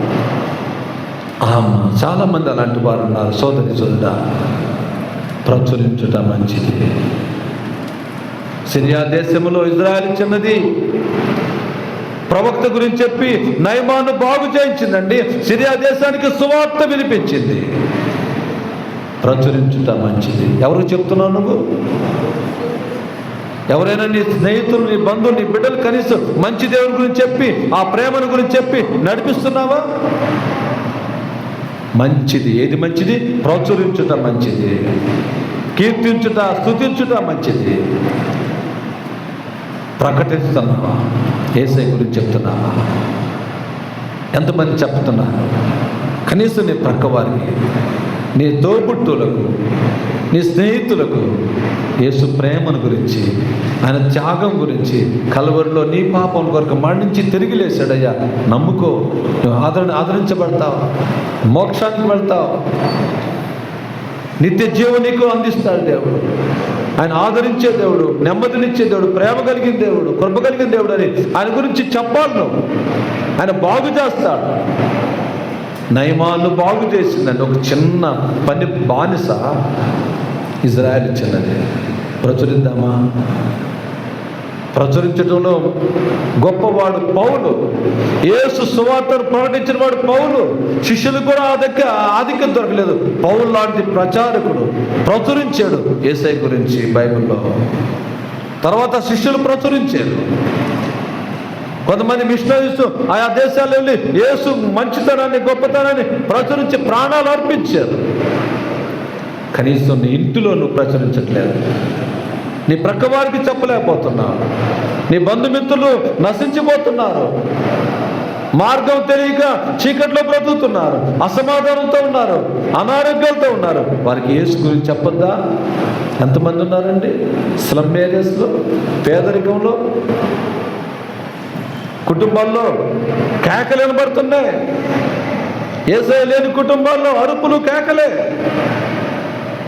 చాలా మంది అలాంటి వారు ఉన్నారు. సోదరా, ప్రచురించుట మంచిది. సిరియా దేశంలో ఇజ్రాయెల్ చిన్నది ప్రవక్త గురించి చెప్పి నయమాను బాగు చేయించిందండి. సిరియా దేశానికి సువార్త వినిపించింది. ప్రచురించుట మంచిది. ఎవరు చెప్తున్నావు నువ్వు? ఎవరైనా నీ స్నేహితులు, నీ బంధువులు, నీ బిడ్డలు కనీసం మంచి దేవుని గురించి చెప్పి, ఆ ప్రేమను గురించి చెప్పి నడిపిస్తున్నావా? మంచిది. ఏది మంచిది? ప్రచురించుట మంచిది. కీర్తించుట, స్తుతించుట మంచిది. ప్రకటిస్తున్నావా? యేసయ్య గురించి చెప్తున్నావా? ఎంతమంది చెప్తున్నారు? కనీసం నీ ప్రక్క వారికి, నీ తోబుట్టువులకు, నీ స్నేహితులకు యేసు ప్రేమను గురించి, ఆయన త్యాగం గురించి, కల్వరిలో నీ పాపం కొరకు మరణించి తిరిగి లేచాడయ్యా, నమ్ముకో, నువ్వు ఆదరించబడతావు, మోక్షానికి వెళ్తావు, నిత్య జీవం నీకు అందిస్తాడు దేవుడు. ఆయన ఆదరించే దేవుడు, నెమ్మదినిచ్చే దేవుడు, ప్రేమ కలిగిన దేవుడు, కృప కలిగిన దేవుడు అని ఆయన గురించి చెప్పాలి నువ్వు. ఆయన బాగు చేస్తాడు. నయమాను బాగు చేసిందండి. ఒక చిన్న పని బానిస, ఇజ్రాయెల్ చిన్నది. ప్రచురిద్దామా? ప్రచురించడంలో గొప్పవాడు పౌలు. యేసు సువార్తను ప్రకటించిన వాడు పౌలు. శిష్యులు కూడా ఆధిక్యం దొరకలేదు. పౌలు లాంటి ప్రచారకుడు ప్రచురించాడు యేసయ్య గురించి బైబిల్లో. తర్వాత శిష్యులు ప్రచురించారు. కొంతమంది మిషనరీస్ ఆయా దేశాల్లో వెళ్ళి యేసు మంచితనాన్ని, గొప్పతనాన్ని ప్రచురించి ప్రాణాలు అర్పించారు. కనీసం నీ ఇంటిలో నువ్వు ప్రచురించట్లేదు. నీ ప్రక్క వారికి చెప్పలేకపోతున్నావు. నీ బంధుమిత్రులు నశించిపోతున్నారు. మార్గం తెలియక చీకట్లో బ్రతుకుతున్నారు, అసమాధానంతో ఉన్నారు, అనారోగ్యాలతో ఉన్నారు. వారికి యేసు గురించి చెప్పొద్దా? ఎంతమంది ఉన్నారండి స్లమ్ ఏరియాస్లో, పేదరికంలో, కుటుంబాల్లో కేకలు వినబడుతున్నాయి. యేసయ్య లేని కుటుంబాల్లో అరుపులు, కేకలే.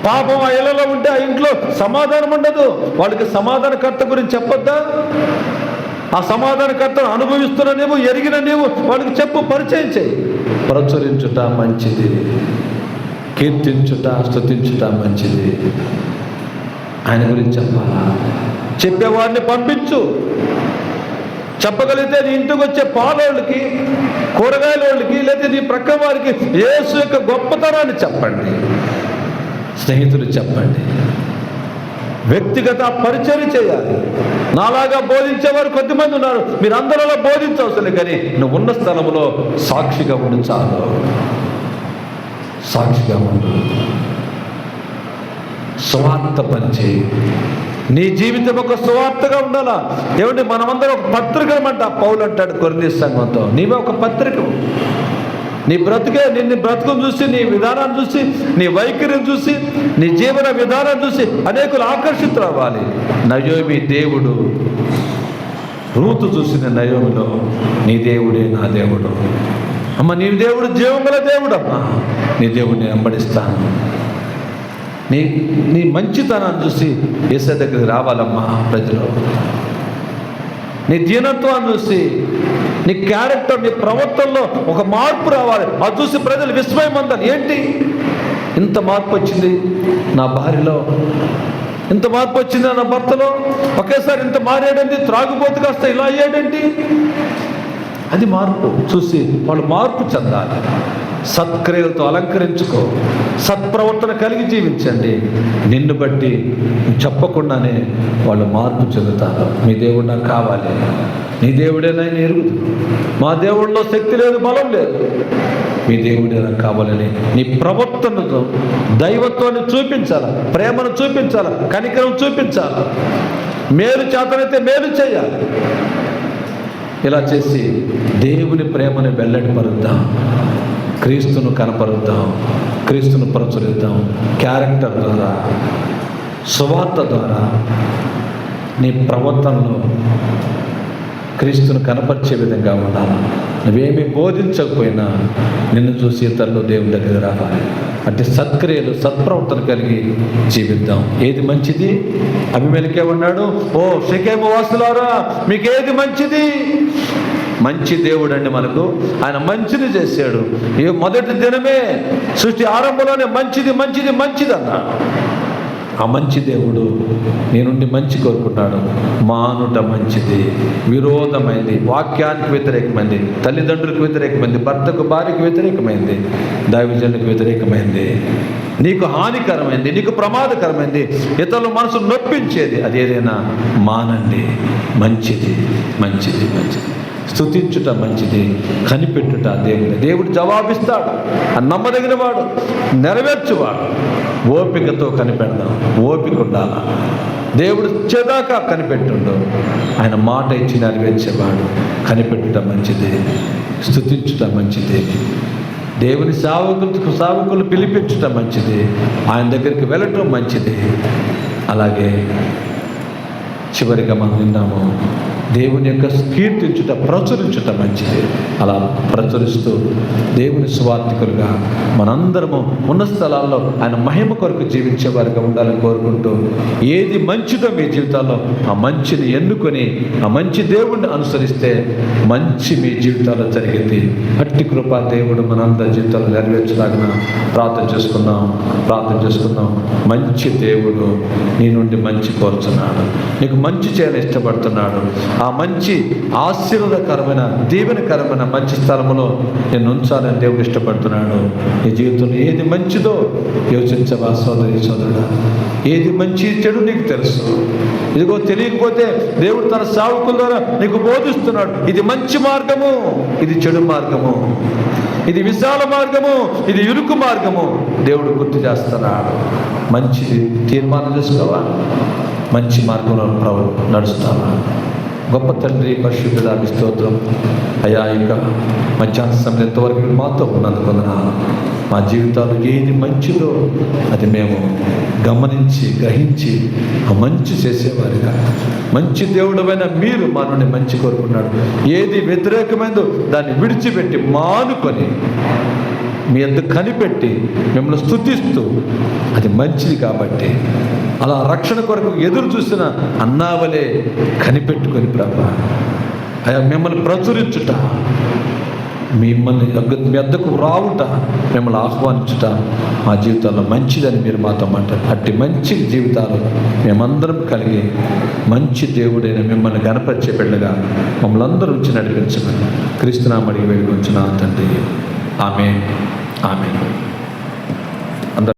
పాపం ఆ ఇళ్లలో ఉంటే ఆ ఇంట్లో సమాధానం ఉండదు. వాళ్ళకి సమాధానకర్త గురించి చెప్పొద్దా? ఆ సమాధానకర్తను అనుభవిస్తున్న నీవు, ఎరిగిన నీవు వాళ్ళకి చెప్పు, పరిచయం చేయి. ప్రచురించుట మంచిది. కీర్తించుట, స్తుతించుట మంచిది. ఆయన గురించి చెప్పాలా? చెప్పేవాడిని పంపించు. చెప్పగలిగితే నీ ఇంటికి వచ్చే పాలోళ్ళకి, కూరగాయల వాళ్ళకి, లేదా నీ ప్రక్క వారికి యేసు యొక్క గొప్పతనాన్ని చెప్పండి. స్నేహితులు చెప్పండి. వ్యక్తిగత పరిచయం చేయాలి. నాలాగా బోధించేవారు కొద్దిమంది ఉన్నారు. మీరు అందరిలో బోధించవసరం, కానీ నువ్వు ఉన్న స్థలంలో సాక్షిగా ఉండు చాలు. సాక్షిగా ఉండు. సువార్త పనిచేయి. నీ జీవితం ఒక సువార్తగా ఉండాలా. ఏమంటే మనమందరం ఒక పత్రిక అన్నమాట. పౌలు అంటాడు కొరింథీ సంఘంతో, నీవే ఒక పత్రిక. నీ బ్రతుకే, నిన్ను బ్రతుకుని చూసి, నీ విధానాన్ని చూసి, నీ వైఖరిని చూసి, నీ జీవన విధానాన్ని చూసి అనేకులు ఆకర్షితులు అవ్వాలి. నయోమి దేవుడు రూతు చూసిన నయోమిలో, నీ దేవుడే నా దేవుడు అమ్మ, నీ దేవుడు జీవముల దేవుడు అమ్మా, నీ దేవుడిని వెంబడిస్తాను. నీ మంచితనాన్ని చూసి యేసయ్య దగ్గరికి రావాలమ్మా ప్రజలు. నీ దీనత్వాన్ని చూసి, నీ క్యారెక్టర్, నీ ప్రవర్తనలో ఒక మార్పు రావాలి. అది చూసి ప్రజలు విస్మయం పొందాలి. ఏంటి ఇంత మార్పు వచ్చింది నా భార్యలో, ఇంత మార్పు వచ్చింది నా భర్తలో, ఒకేసారి ఇంత మారాడండి, త్రాగుబోతు కాస్త ఇలా అయ్యాడండి. అది మార్పు చూసి వాళ్ళు మార్పు చెందాలి. సత్క్రియలతో అలంకరించుకో, సత్ప్రవర్తన కలిగి జీవించండి. నిన్ను బట్టి చెప్పకుండానే వాళ్ళు మార్పు చెందుతారు. మీ దేవుడు నాకు కావాలి, నీ దేవుడేనని ఎరుగుదు. మా దేవుడిలో శక్తి లేదు, బలం లేదు, మీ దేవుడే నాకు కావాలని నీ ప్రవర్తనతో దైవత్వాన్ని చూపించాలి, ప్రేమను చూపించాలి, కనికరం చూపించాలి. మేలు చేతనైతే మేలు చేయాలి. ఇలా చేసి దేవుని ప్రేమను వెల్లడిపరుద్దాం, క్రీస్తును కనపరుద్దాం, క్రీస్తును ప్రచురిద్దాం. క్యారెక్టర్ ద్వారా, సువార్త ద్వారా నీ ప్రవర్తనలో క్రీస్తును కనపరిచే విధంగా ఉండాలి. నువ్వేమీ బోధించకపోయినా నిన్ను చూసి ఇతరులు దేవుని దగ్గర రావాలి. అంటే సత్క్రియలు, సత్ప్రవర్తన కలిగి జీవిద్దాం. ఏది మంచిది? అబీమెలెకే ఉన్నాడు, ఓ షెకెము వాసులారా, మీకు ఏది మంచిది? మంచి దేవుడు అండి మనకు. ఆయన మంచిని చేశాడు. ఏ మొదటి దినమే సృష్టి ఆరంభంలోనే మంచిది మంచిది మంచిది అన్నాడు. ఆ మంచి దేవుడు నీ నుండి మంచి కోరుకుంటాడు. మానుట మంచిది, విరోధమైంది, వాక్యానికి వ్యతిరేకమైంది, తల్లిదండ్రులకు వ్యతిరేకమైంది, భర్తకు భార్యకు వ్యతిరేకమైంది, దైవజనులకు వ్యతిరేకమైంది, నీకు హానికరమైంది, నీకు ప్రమాదకరమైంది, ఇతరుల మనసు నొప్పించేది, అది ఏదైనా మానండి. మంచిది మంచిది మంచిది. స్తుతించుట మంచిది, కనిపెట్టుట దేవుడు జవాబిస్తాడు. నమ్మదగిన వాడు, నెరవేర్చువాడు. ఓపికతో కనిపెడదాం, ఓపిక ఉండాలా. దేవుడు ఇచ్చేదాకా కనిపెట్టుండు. ఆయన మాట ఇచ్చి నెరవేర్చేవాడు. కనిపెట్టుట మంచిది, స్తుతించుట మంచిది, దేవుని సావుకులు పిలిపించుట మంచిది, ఆయన దగ్గరికి వెళ్ళటం మంచిది. అలాగే చివరిగా మనం విన్నాము, దేవుని యొక్క కీర్తించుట, ప్రచురించుట మంచిది. అలా ప్రచురిస్తూ దేవుని సువార్థికులుగా మనందరము ఉన్న స్థలాల్లో ఆయన మహిమ కొరకు జీవించే వారిగా ఉండాలని కోరుకుంటూ, ఏది మంచిదో మీ జీవితాల్లో ఆ మంచిని ఎన్నుకొని ఆ మంచి దేవుణ్ణి అనుసరిస్తే మంచి మీ జీవితాల్లో జరిగింది. అట్టి కృప దేవుడు మనందరి జీవితాల్లో నెరవేర్చలాగిన ప్రార్థన చేసుకుందాం. మంచి దేవుడు నీ నుండి మంచి కోరుచున్నాడు, నీకు మంచి చేయాలని ఇష్టపడుతున్నాడు. ఆ మంచి ఆశీర్వాదకరమైన, దీవెనకరమైన మంచి స్థలంలో నేను ఉంచాలని దేవుడు ఇష్టపడుతున్నాడు. నీ జీవితంలో ఏది మంచిదో యోచించవా సోదరి సోదరుడా? ఏది మంచి చెడు నీకు తెలుసు. ఇదిగో తెలియకపోతే దేవుడు తన సేవకుల ద్వారా నీకు బోధిస్తున్నాడు. ఇది మంచి మార్గము, ఇది చెడు మార్గము, ఇది విశాల మార్గము, ఇది ఇరుకు మార్గము. దేవుడు గుర్తు చేస్తున్నాడు. మంచిది తీర్మానం చేసుకోవా? మంచి మార్గంలో నడుస్తావా? గొప్ప తండ్రి, పరిశుద్ధుడా, మీ స్తోత్రం అయ్యా. ఇంకా మధ్యాహ్న సమయం ఎంతవరకు మాతో ఉన్నందుకు వందనాలు. మా జీవితాలు ఏది మంచిదో అది మేము గమనించి గ్రహించి ఆ మంచి చేసేవారిగా, మంచి దేవుడమైన మీరు మా నుండి మంచి కోరుకున్నాడు. ఏది వ్యతిరేకమైందో దాన్ని విడిచిపెట్టి మానుకొని మీ ఎందుకు కనిపెట్టి మిమ్మల్ని స్తుతిస్తూ అది మంచిది కాబట్టి అలా రక్షణ కొరకు ఎదురు చూసిన అన్నావలే కనిపెట్టుకొని ప్రభా అయ్యా మిమ్మల్ని ప్రచురించుట, మీ వద్దకు రావుట, మిమ్మల్ని ఆహ్వానించుట మా జీవితాల్లో మంచిదని మీరు మాతో మాట్లాడారు. అట్టి మంచి జీవితాలు మేమందరం కలిగి మంచి దేవుడైన మిమ్మల్ని గణపరిచే బిడ్డగా మమ్మల్ని అందరూ ఉంచి నడిపించమని క్రీస్తునామడికి వేడుకొంచున్నాను తండ్రి. ఆమేన్. ఆమేన్.